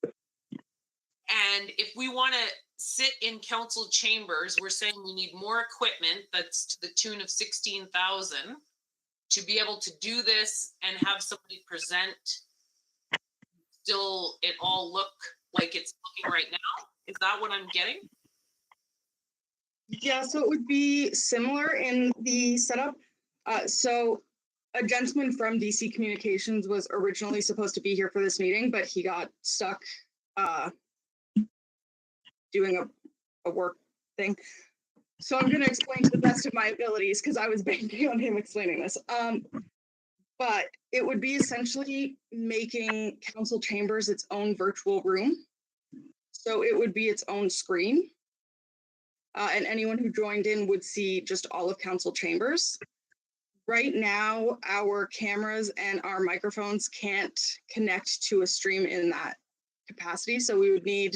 And if we want to sit in council chambers, we're saying we need more equipment that's to the tune of 16,000 to be able to do this and have somebody present. Still, it all look like it's looking right now. Is that what I'm getting? Yeah, so it would be similar in the setup. So a gentleman from DC Communications was originally supposed to be here for this meeting, but he got stuck doing a work thing. So I'm going to explain to the best of my abilities because I was banking on him explaining this. But it would be essentially making council chambers its own virtual room. So it would be its own screen. And anyone who joined in would see just all of council chambers. Right now, our cameras and our microphones can't connect to a stream in that capacity. So we would need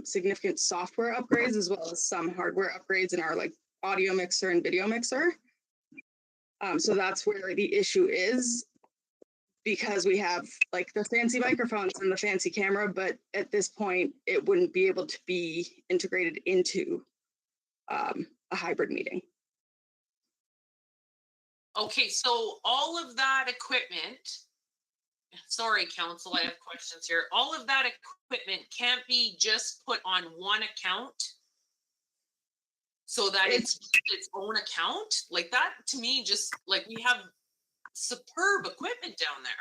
significant software upgrades as well as some hardware upgrades in our like audio mixer and video mixer. So that's where the issue is, because we have like the fancy microphones and the fancy camera, but at this point it wouldn't be able to be integrated into a hybrid meeting. Okay, so all of that equipment, sorry, council, I have questions here. All of that equipment can't be just put on one account so that it's its own account? Like that, to me, just like we have superb equipment down there.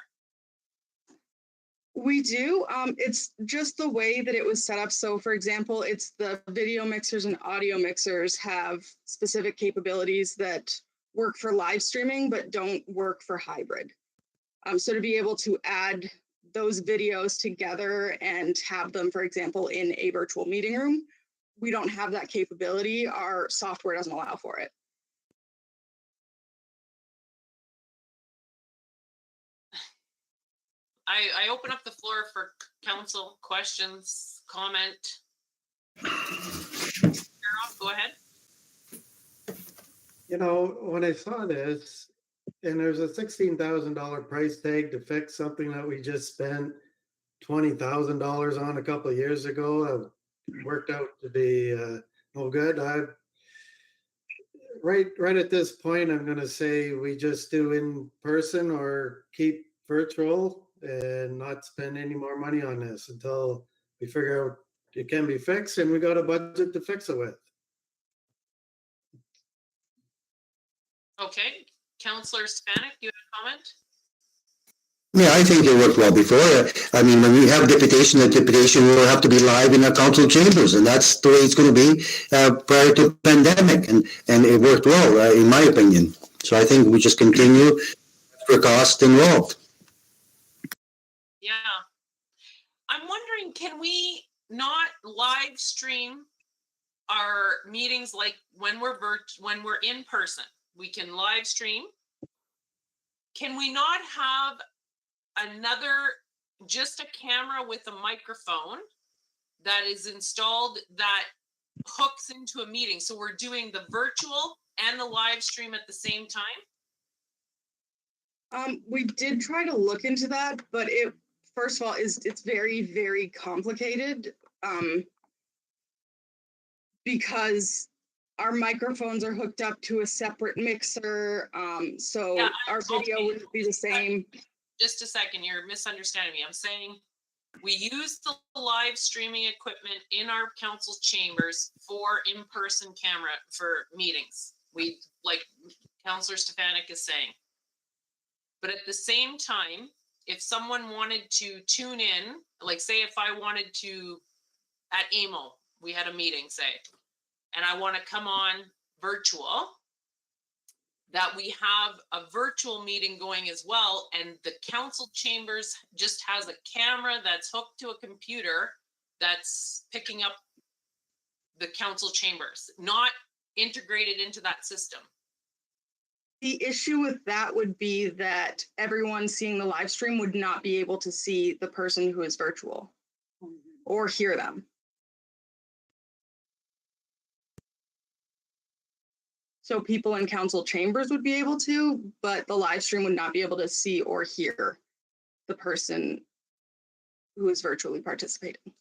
We do. It's just the way that it was set up. So for example, it's the video mixers and audio mixers have specific capabilities that work for live streaming, but don't work for hybrid. So to be able to add those videos together and have them, for example, in a virtual meeting room, we don't have that capability. Our software doesn't allow for it. I open up the floor for council questions, comment. Go ahead. You know, when I saw this, and there's a $16,000 price tag to fix something that we just spent $20,000 on a couple of years ago, it worked out to be no good. Right at this point, I'm going to say we just do in person or keep virtual and not spend any more money on this until we figure out it can be fixed and we got a budget to fix it with. Okay, Councillor Spanik, you have a comment? Yeah, I think it worked well before. I mean, when we have deputation, the deputation will have to be live in the council chambers, and that's the way it's going to be prior to pandemic, and it worked well, in my opinion. So I think we just continue for cost involved. Yeah. I'm wondering wondering, can we not live stream our meetings like when we're in person? We can live stream. Can we not have just a camera with a microphone that is installed that hooks into a meeting? So we're doing the virtual and the live stream at the same time? We did try to look into that, but first of all, it's very, very complicated. Because our microphones are hooked up to a separate mixer. So Yeah, our video okay. wouldn't be the same. Just a second, you're misunderstanding me. I'm saying we use the live streaming equipment in our council chambers for in-person camera for meetings. We, like Councillor Stefanik is saying. But at the same time, if someone wanted to tune in, like say if I wanted to, at AMO, we had a meeting, say, and I want to come on virtual, that we have a virtual meeting going as well, and the council chambers just has a camera that's hooked to a computer that's picking up the council chambers, not integrated into that system. The issue with that would be that everyone seeing the live stream would not be able to see the person who is virtual or hear them. So people in council chambers would be able to, but the live stream would not be able to see or hear the person who is virtually participating.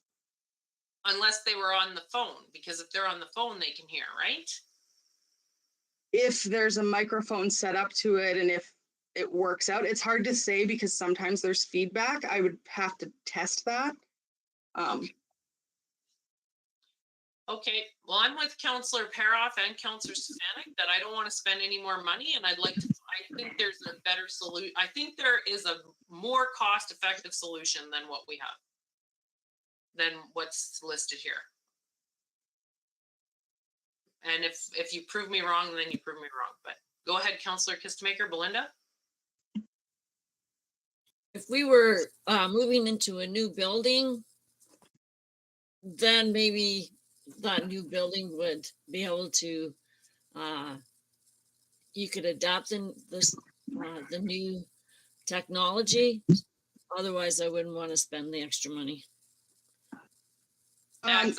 Unless they were on the phone, because if they're on the phone, they can hear, right? If there's a microphone set up to it and if it works out, it's hard to say because sometimes there's feedback. I would have to test that. Okay, well, I'm with Councillor Paroff and Councillor Stefanik that I don't want to spend any more money, and I think there's a better solution. I think there is a more cost-effective solution than what we have, than what's listed here. And if you prove me wrong, then you prove me wrong. But go ahead, Councillor Kistemaker. Belinda? If we were moving into a new building, then maybe that new building would be able to, you could adapt in this, the new technology. Otherwise, I wouldn't want to spend the extra money. Exactly.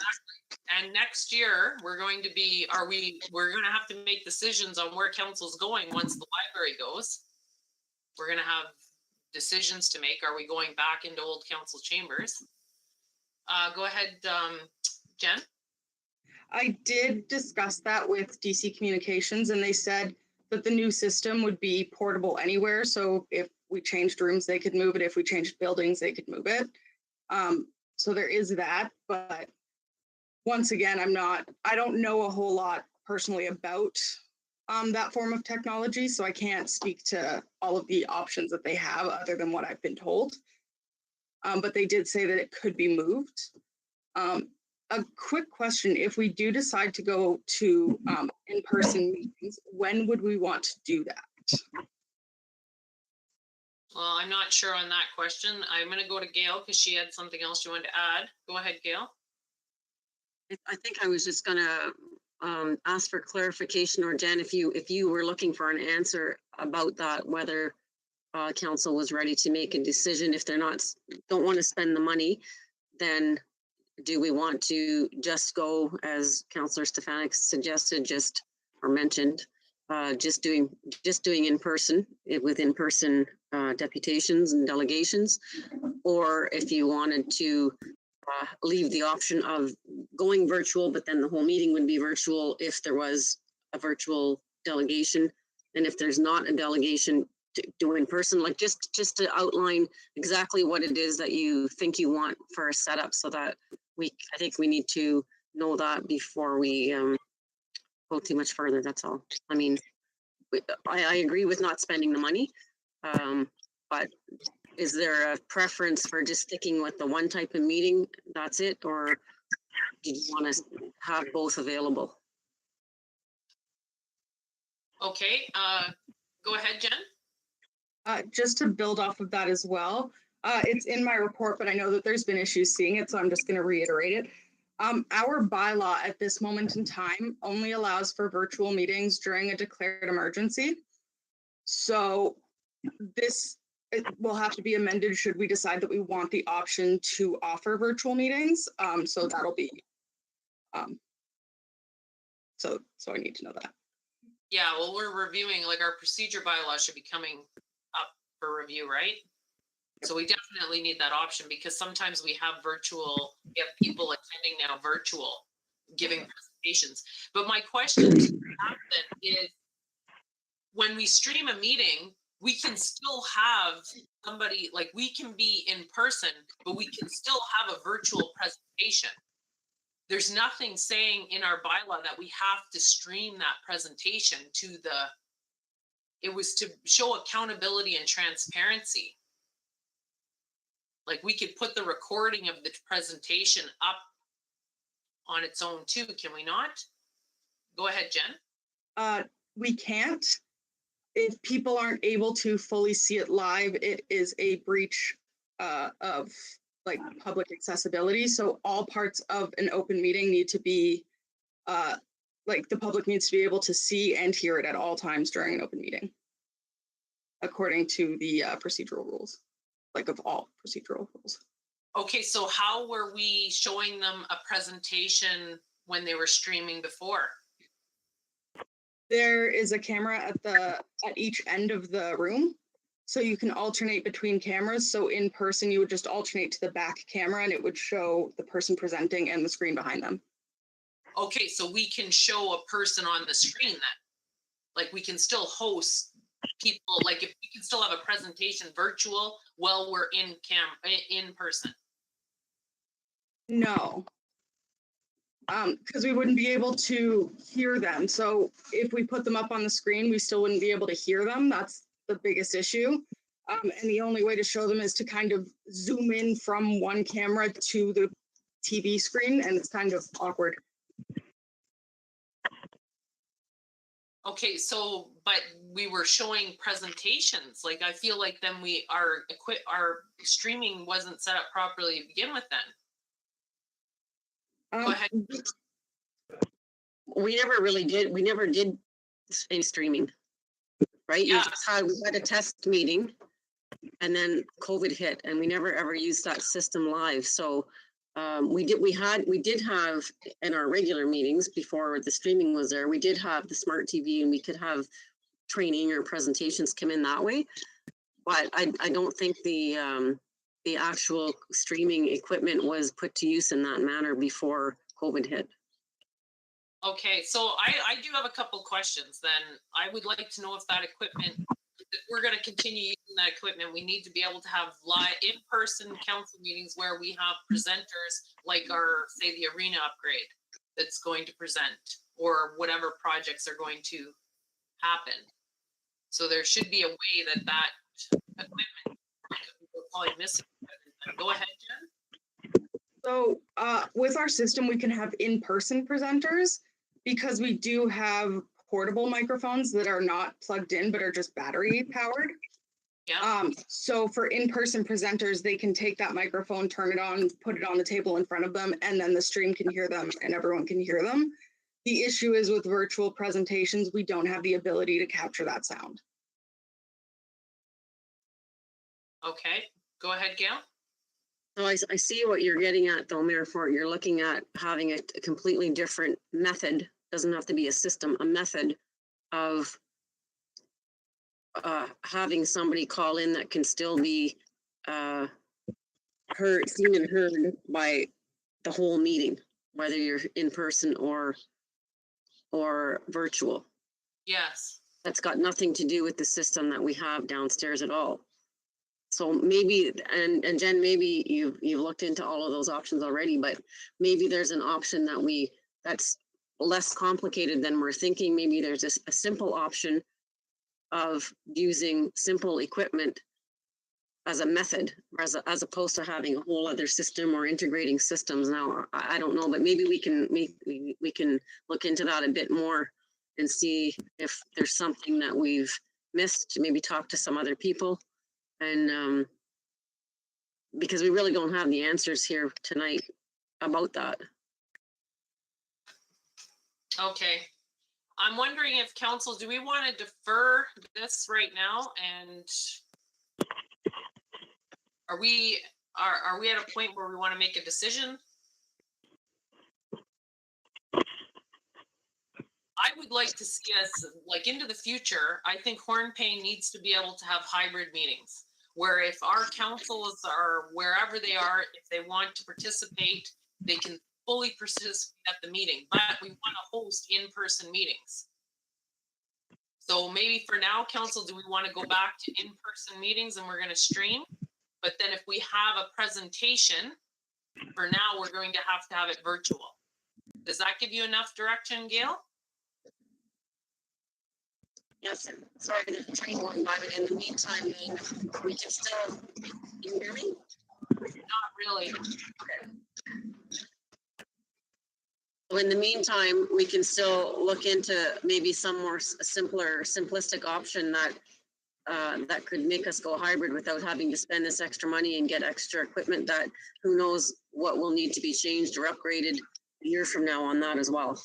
And next year, we're going to have to make decisions on where council's going once the library goes. We're going to have decisions to make. Are we going back into old council chambers? Go ahead, Jen. I did discuss that with DC Communications and they said that the new system would be portable anywhere. So if we changed rooms, they could move it. If we changed buildings, they could move it. So there is that, but once again, I don't know a whole lot personally about that form of technology. So I can't speak to all of the options that they have other than what I've been told. But they did say that it could be moved. A quick question, if we do decide to go to in-person meetings, when would we want to do that? Well, I'm not sure on that question. I'm going to go to Gail because she had something else she wanted to add. Go ahead, Gail. I think I was just gonna ask for clarification, or Jen, if you were looking for an answer about that, whether council was ready to make a decision. If they're don't want to spend the money, then do we want to just go, as Councillor Stefanik suggested, or mentioned, just doing in person with in-person deputations and delegations, or if you wanted to leave the option of going virtual, but then the whole meeting would be virtual if there was a virtual delegation, and if there's not a delegation, do in person. Like just to outline exactly what it is that you think you want for a setup, so that I think we need to know that before we go too much further. That's all. I mean, I agree with not spending the money, but is there a preference for just sticking with the one type of meeting? That's it, or do you want to have both available? Okay, go ahead, Jen. Just to build off of that as well, It's in my report, but I know that there's been issues seeing it, so I'm just going to reiterate it. Our bylaw at this moment in time only allows for virtual meetings during a declared emergency. So it will have to be amended should we decide that we want the option to offer virtual meetings. So that'll be, so I need to know that. Yeah, well, we're reviewing, like, our procedure bylaw should be coming up for review, right? So we definitely need that option, because sometimes we have people attending now virtual, giving presentations. But my question to that then is, when we stream a meeting, we can still have somebody, like, we can be in person, but we can still have a virtual presentation. There's nothing saying in our bylaw that we have to stream that presentation to it was to show accountability and transparency. Like, we could put the recording of the presentation up on its own too, can we not? Go ahead, Jen. We can't. If people aren't able to fully see it live, it is a breach of like public accessibility. So all parts of an open meeting need to be like the public needs to be able to see and hear it at all times during an open meeting, according to the procedural rules, like of all procedural rules. Okay, so how were we showing them a presentation when they were streaming before? There is a camera at each end of the room. So you can alternate between cameras. So in person, you would just alternate to the back camera and it would show the person presenting and the screen behind them. Okay, so we can show a person on the screen then? Like, we can still host people, like, if we can still have a presentation virtual while we're in person? No. Because we wouldn't be able to hear them. So if we put them up on the screen, we still wouldn't be able to hear them. That's the biggest issue. And the only way to show them is to kind of zoom in from one camera to the TV screen, and it's kind of awkward. Okay, so, but we were showing presentations. Like, I feel like then our streaming wasn't set up properly to begin with then. Go ahead. We never did any streaming, right? Yeah. We had a test meeting and then COVID hit and we never ever used that system live. So we did have in our regular meetings before the streaming was there, we did have the smart TV and we could have training or presentations come in that way. But I don't think the actual streaming equipment was put to use in that manner before COVID hit. Okay, so I do have a couple questions then. I would like to know if that equipment, if we're going to continue using that equipment, we need to be able to have live in-person council meetings where we have presenters like our, say, the arena upgrade that's going to present, or whatever projects are going to happen. So there should be a way that equipment, we're probably missing. Go ahead, Jen. So with our system, we can have in-person presenters because we do have portable microphones that are not plugged in, but are just battery powered. Yeah. So for in-person presenters, they can take that microphone, turn it on, put it on the table in front of them, and then the stream can hear them and everyone can hear them. The issue is with virtual presentations, we don't have the ability to capture that sound. Okay, go ahead, Gail. So I see what you're getting at though, Mayor Fort. You're looking at having a completely different method. Doesn't have to be a system, a method of having somebody call in that can still be seen and heard by the whole meeting, whether you're in person or virtual. Yes. That's got nothing to do with the system that we have downstairs at all. So maybe, and Jen, maybe you've looked into all of those options already, but maybe there's an option that's less complicated than we're thinking. Maybe there's just a simple option of using simple equipment as a method, as opposed to having a whole other system or integrating systems. Now, I don't know, but maybe we can look into that a bit more and see if there's something that we've missed. Maybe talk to some other people and because we really don't have the answers here tonight about that. Okay. I'm wondering if council, do we want to defer this right now? And are we at a point where we want to make a decision? I would like to see us, like, into the future. I think Hornepayne needs to be able to have hybrid meetings where if our councils are wherever they are, if they want to participate, they can fully participate at the meeting, but we want to host in-person meetings. So maybe for now, council, do we want to go back to in-person meetings and we're going to stream? But then if we have a presentation, for now, we're going to have it virtual. Does that give you enough direction, Gail? Yes, sorry, the train going by, but in the meantime, then we can still, you hear me? Not really. So in the meantime, we can still look into maybe some more simplistic option that that could make us go hybrid without having to spend this extra money and get extra equipment that who knows what will need to be changed or upgraded a year from now on that as well.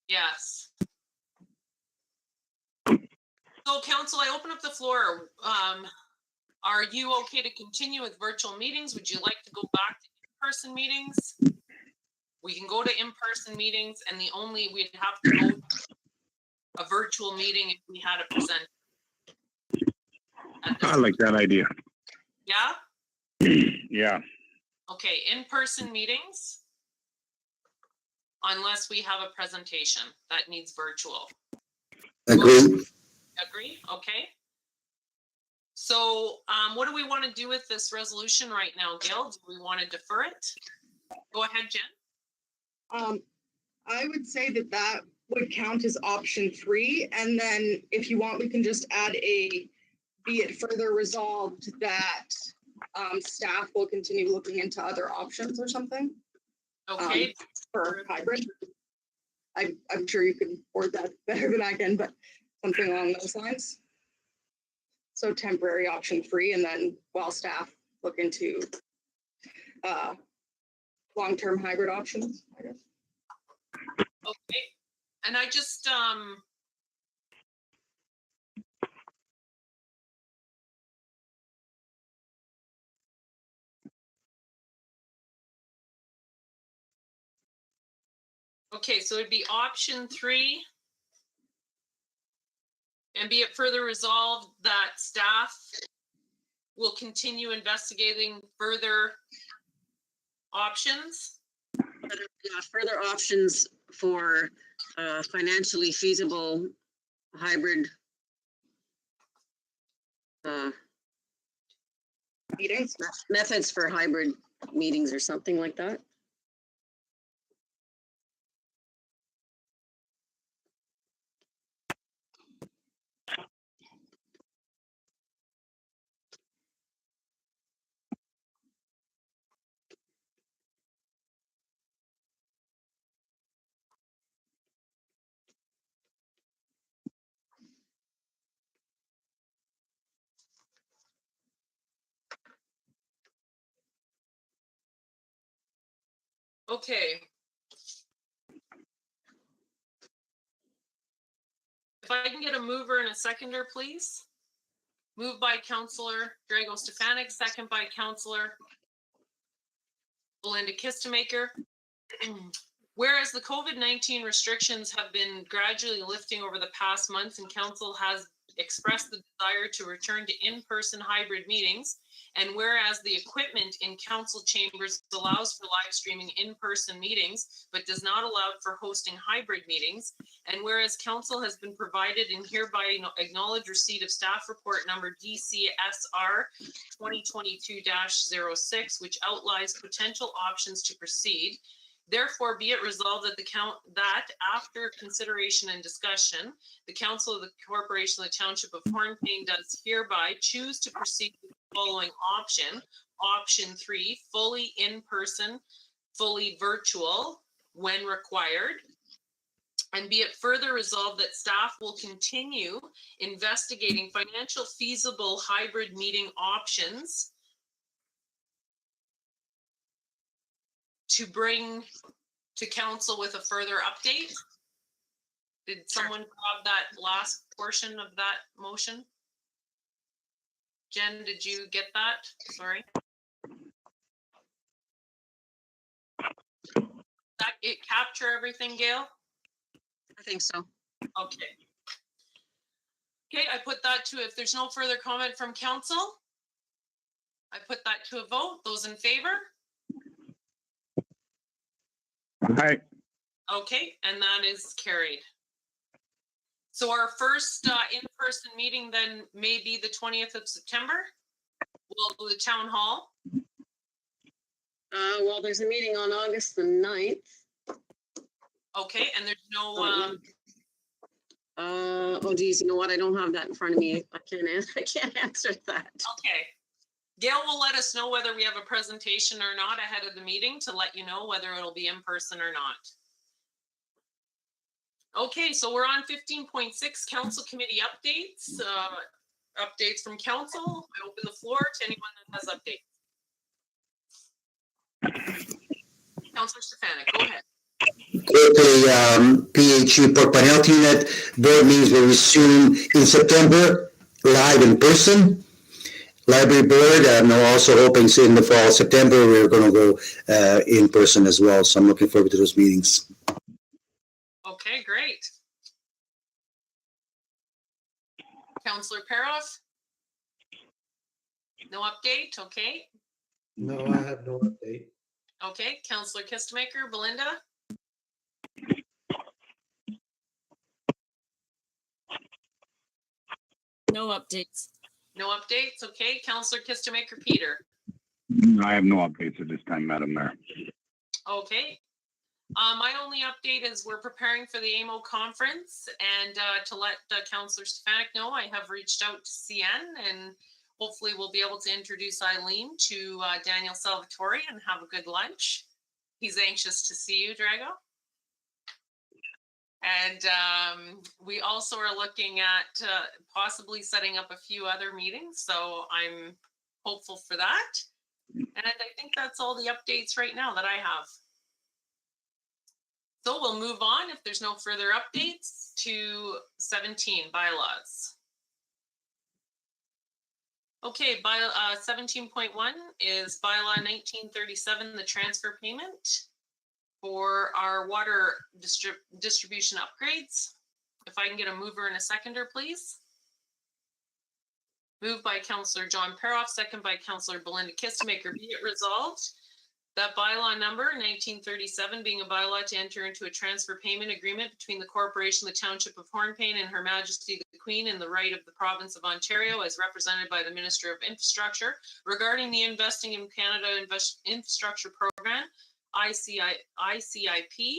Yes. So council, I open up the floor. Are you okay to continue with virtual meetings? Would you like to go back to in-person meetings? We can go to in-person meetings and we'd have to go to a virtual meeting if we had a present. I like that idea. Yeah? Yeah. Okay, in-person meetings. Unless we have a presentation that needs virtual. Agree. Agree? Okay. So what do we want to do with this resolution right now, Gail? Do we want to defer it? Go ahead, Jen. I would say that would count as option 3. And then if you want, we can just add be it further resolved that staff will continue looking into other options or something. Okay. For hybrid. I'm sure you can word that better than I can, but something along those lines. So temporary option 3, and then while staff look into long-term hybrid options, I guess. Okay. And I just okay, so it'd be option 3. And be it further resolved that staff will continue investigating further options. Further options for financially feasible hybrid Meetings. methods for hybrid meetings or something like that. Okay. If I can get a mover and a seconder, please. Moved by Councillor Drago Stefanik, second by Councillor Belinda Kistemaker. Whereas the COVID-19 restrictions have been gradually lifting over the past months and council has expressed the desire to return to in-person hybrid meetings, and whereas the equipment in council chambers allows for live streaming in-person meetings, but does not allow for hosting hybrid meetings, and whereas council has been provided and hereby acknowledge receipt of staff report number DCSR 2022-06, which outlines potential options to proceed. Therefore, be it resolved that after consideration and discussion, the Council of the Corporation of the Township of Hornepayne does hereby choose to proceed with the following option. Option 3, fully in-person, fully virtual when required. And be it further resolved that staff will continue investigating financial feasible hybrid meeting options to bring to council with a further update. Did someone grab that last portion of that motion? Jen, did you get that? Sorry. That it capture everything, Gail? I think so. Okay. Okay, I put that to, if there's no further comment from council, I put that to a vote. Those in favor? Aye. Okay, and that is carried. So our first in-person meeting then may be the 20th of September. We'll do the town hall. Well, there's a meeting on August the 9th. Okay, and there's no, oh geez, you know what? I don't have that in front of me. I can't answer that. okay. Gail will let us know whether we have a presentation or not ahead of the meeting to let you know whether it'll be in person or not. Okay, so we're on 15.6 council committee updates. Updates from council. I open the floor to anyone that has updates. Councillor Stefanik, go ahead. The PHU Pork Health Unit board meetings will resume in September, live in person. Library board, I'm also hoping in the fall, September, we're going to go in person as well. So I'm looking forward to those meetings. Okay, great. Councillor Peroff? No update, okay. No, I have no update. Okay, Councillor Kistemaker, Belinda? No updates. No updates, okay. Councillor Kistemaker, Peter? I have no updates at this time, Madam Mayor. Okay. My only update is we're preparing for the AMO conference, and to let Councillor Stefanik know, I have reached out to CN, and hopefully we'll be able to introduce Eileen to Daniel Salvatore and have a good lunch. He's anxious to see you, Drago. And we also are looking at possibly setting up a few other meetings, so I'm hopeful for that. And I think that's all the updates right now that I have. So we'll move on, if there's no further updates, to 17 bylaws. Okay, 17.1 is bylaw 1937, the transfer payment for our water distribution upgrades. If I can get a mover and a seconder, please. Moved by Councillor John Peroff, second by Councillor Belinda Kistemaker. Be it resolved that bylaw number 1937 being a bylaw to enter into a transfer payment agreement between the corporation, the Township of Hornepayne, and Her Majesty the Queen in the right of the province of Ontario as represented by the Minister of Infrastructure regarding the Investing in Canada Infrastructure Program, ICIP,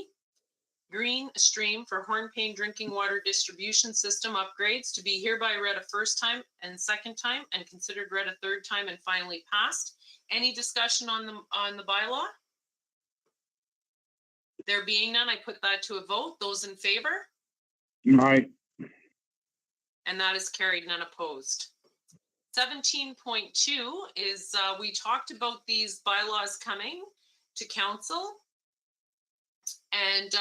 Green Stream for Hornepayne Drinking Water Distribution System upgrades to be hereby read a first time and second time and considered read a third time and finally passed. Any discussion on the bylaw? There being none, I put that to a vote. Those in favor? Aye. And that is carried, none opposed. 17.2 is we talked about these bylaws coming to council. And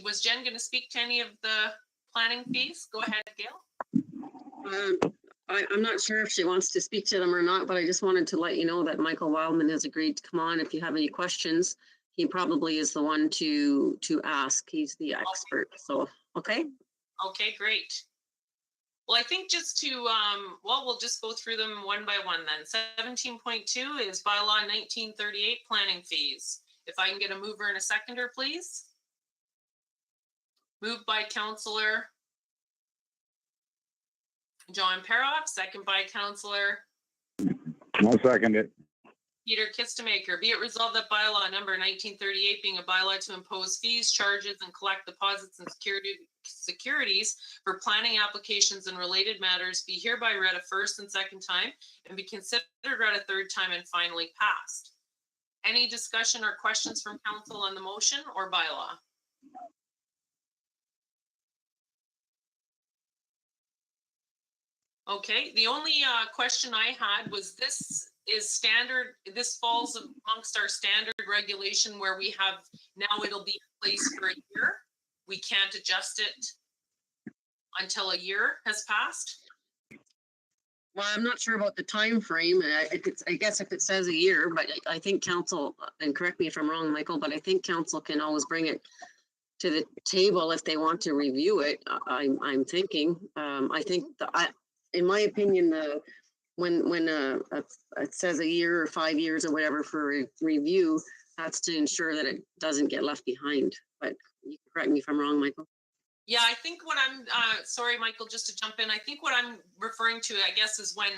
was Jen going to speak to any of the planning fees? Go ahead, Gail. I'm not sure if she wants to speak to them or not, but I just wanted to let you know that Michael Wildman has agreed to come on. If you have any questions, he probably is the one to ask. He's the expert. Okay. So, okay. Okay, great. Well, I think just to, we'll just go through them one by one then. 17.2 is bylaw 1938 planning fees. If I can get a mover and a seconder, please. Moved by Councillor John Peroff, second by Councillor. I'll second it. Peter Kistemaker. Be it resolved that bylaw number 1938 being a bylaw to impose fees, charges, and collect deposits and securities for planning applications and related matters be hereby read a first and second time and be considered read a third time and finally passed. Any discussion or questions from council on the motion or bylaw? Okay, the only question I had was this is standard, this falls amongst our standard regulation where we have, now it'll be in place for a year. We can't adjust it until a year has passed. Well, I'm not sure about the time frame. I guess if it says a year, but I think council, and correct me if I'm wrong, Michael, but I think council can always bring it to the table if they want to review it. I'm thinking. I think in my opinion, when it says a year or 5 years or whatever for review, that's to ensure that it doesn't get left behind. But you can correct me if I'm wrong, Michael. Yeah, I think what I'm, sorry, Michael, just to jump in, I think what I'm referring to, I guess, is when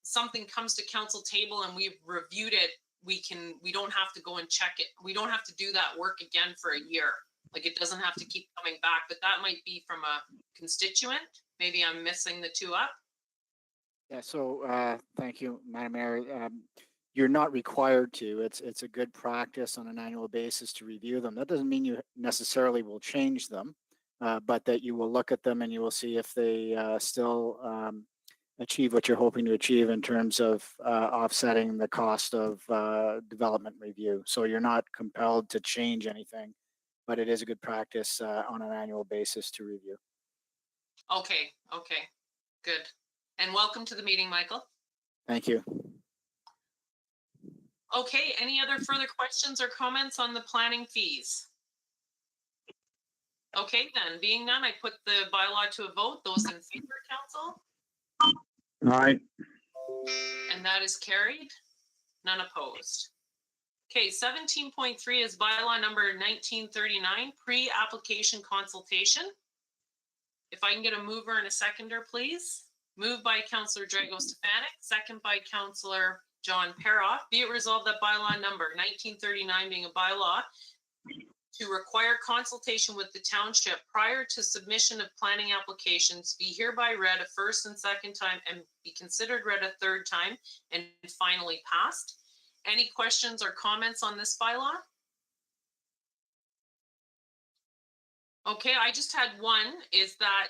something comes to council table and we've reviewed it, we don't have to go and check it. We don't have to do that work again for a year. Like, it doesn't have to keep coming back, but that might be from a constituent. Maybe I'm missing the two up. Yeah, so thank you, Madam Mayor. You're not required to. It's a good practice on an annual basis to review them. That doesn't mean you necessarily will change them, but that you will look at them and you will see if they still achieve what you're hoping to achieve in terms of offsetting the cost of development review. So you're not compelled to change anything, but it is a good practice on an annual basis to review. Okay, good. And welcome to the meeting, Michael. Thank you. Okay, any other further questions or comments on the planning fees? Okay, then, being none, I put the bylaw to a vote. Those in favor, council? Aye. And that is carried. None opposed. Okay, 17.3 is bylaw number 1939, pre-application consultation. If I can get a mover and a seconder, please. Moved by Councillor Drago Stefanik, second by Councillor John Paroff. Be it resolved that bylaw number 1939 being a bylaw to require consultation with the township prior to submission of planning applications be hereby read a first and second time and be considered read a third time and finally passed. Any questions or comments on this bylaw? Okay, I just had one, is that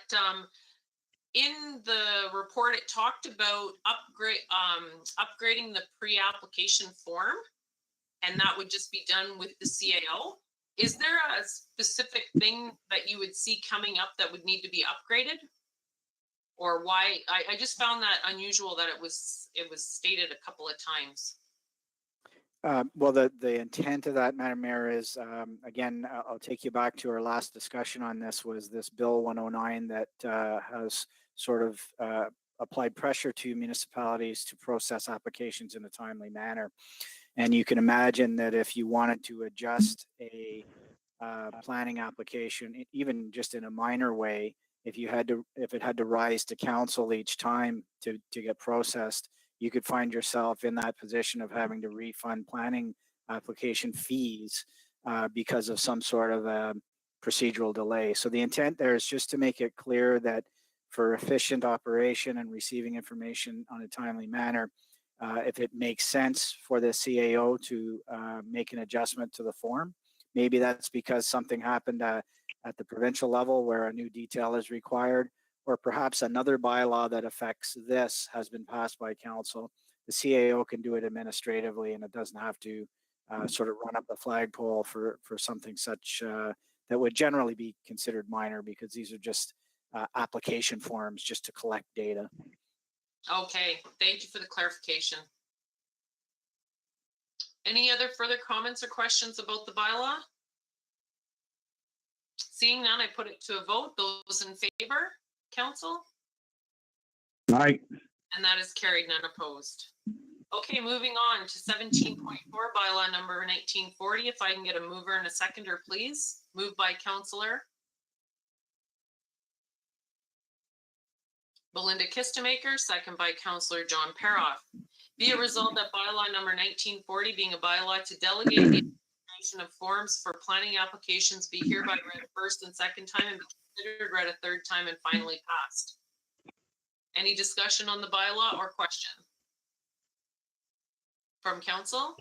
in the report, it talked about upgrading the pre-application form, and that would just be done with the CAO. Is there a specific thing that you would see coming up that would need to be upgraded? Or why? I just found that unusual that it was stated a couple of times. Well, the intent of that, Madam Mayor, is, again, I'll take you back to our last discussion on this, was this Bill 109 that has sort of applied pressure to municipalities to process applications in a timely manner. And you can imagine that if you wanted to adjust a planning application, even just in a minor way, if it had to rise to council each time to get processed, you could find yourself in that position of having to refund planning application fees because of some sort of procedural delay. So the intent there is just to make it clear that for efficient operation and receiving information on a timely manner, if it makes sense for the CAO to make an adjustment to the form, maybe that's because something happened at the provincial level where a new detail is required, or perhaps another bylaw that affects this has been passed by council. The CAO can do it administratively, and it doesn't have to sort of run up the flagpole for something such that would generally be considered minor, because these are just application forms just to collect data. Okay, thank you for the clarification. Any other further comments or questions about the bylaw? Seeing none, I put it to a vote. Those in favor, council? Aye. And that is carried, none opposed. Okay, moving on to 17.4, bylaw number 1940. If I can get a mover and a seconder, please. Moved by Councillor Belinda Kistemaker, second by Councillor John Paroff. Be it resolved that bylaw number 1940 being a bylaw to delegate the administration of forms for planning applications be hereby read a first and second time and be considered read a third time and finally passed. Any discussion on the bylaw or question from council?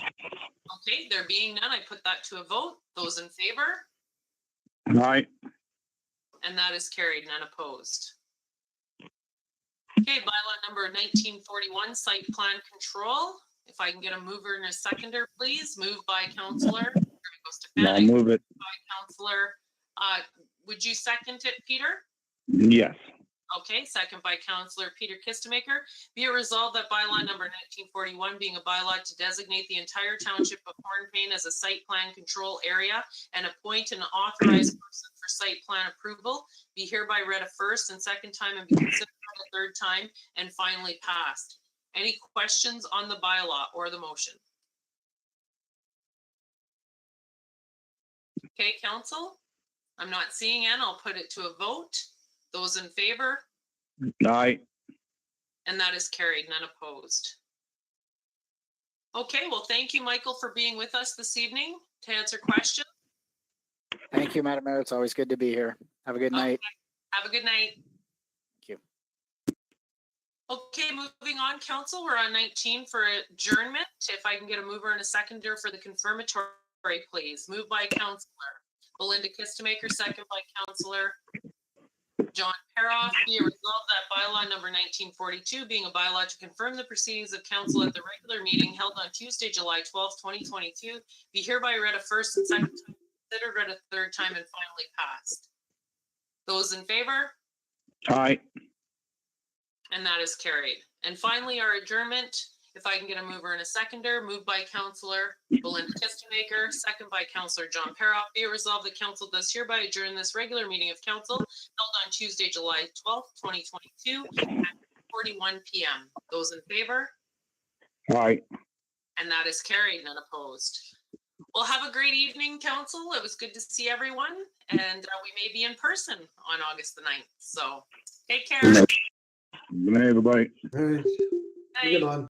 Okay, there being none, I put that to a vote. Those in favor? Aye. And that is carried, none opposed. Okay, bylaw number 1941, site plan control. If I can get a mover and a seconder, please. Moved by Councillor. I'll move it. By Councillor. Would you second it, Peter? Yes. Okay, second by Councillor Peter Kistemaker. Be it resolved that bylaw number 1941 being a bylaw to designate the entire township of Hornepayne as a site plan control area and appoint an authorized person for site plan approval be hereby read a first and second time and be considered a third time and finally passed. Any questions on the bylaw or the motion? Okay, council. I'm not seeing any. I'll put it to a vote. Those in favor? Aye. And that is carried, none opposed. Okay, well, thank you, Michael, for being with us this evening to answer questions. Thank you, Madam Mayor. It's always good to be here. Have a good night. Have a good night. Thank you. Okay, moving on, council, we're on 19 for adjournment. If I can get a mover and a seconder for the confirmatory, please. Moved by Councillor Belinda Kistemaker, second by Councillor John Paroff. Be it resolved that bylaw number 1942 being a bylaw to confirm the proceedings of council at the regular meeting held on Tuesday, July 12th, 2022, be hereby read a first and second time, considered read a third time, and finally passed. Those in favor? Aye. And that is carried. And finally, our adjournment, if I can get a mover and a seconder, moved by Councillor Belinda Kistemaker, second by Councillor John Paroff. Be it resolved the council does hereby adjourn this regular meeting of council held on Tuesday, July 12th, 2022 at 41 p.m. Those in favor? Aye. And that is carried, none opposed. Well, have a great evening, council. It was good to see everyone, and we may be in person on August the 9th. So take care. Good night, everybody. All right. Night. Good on.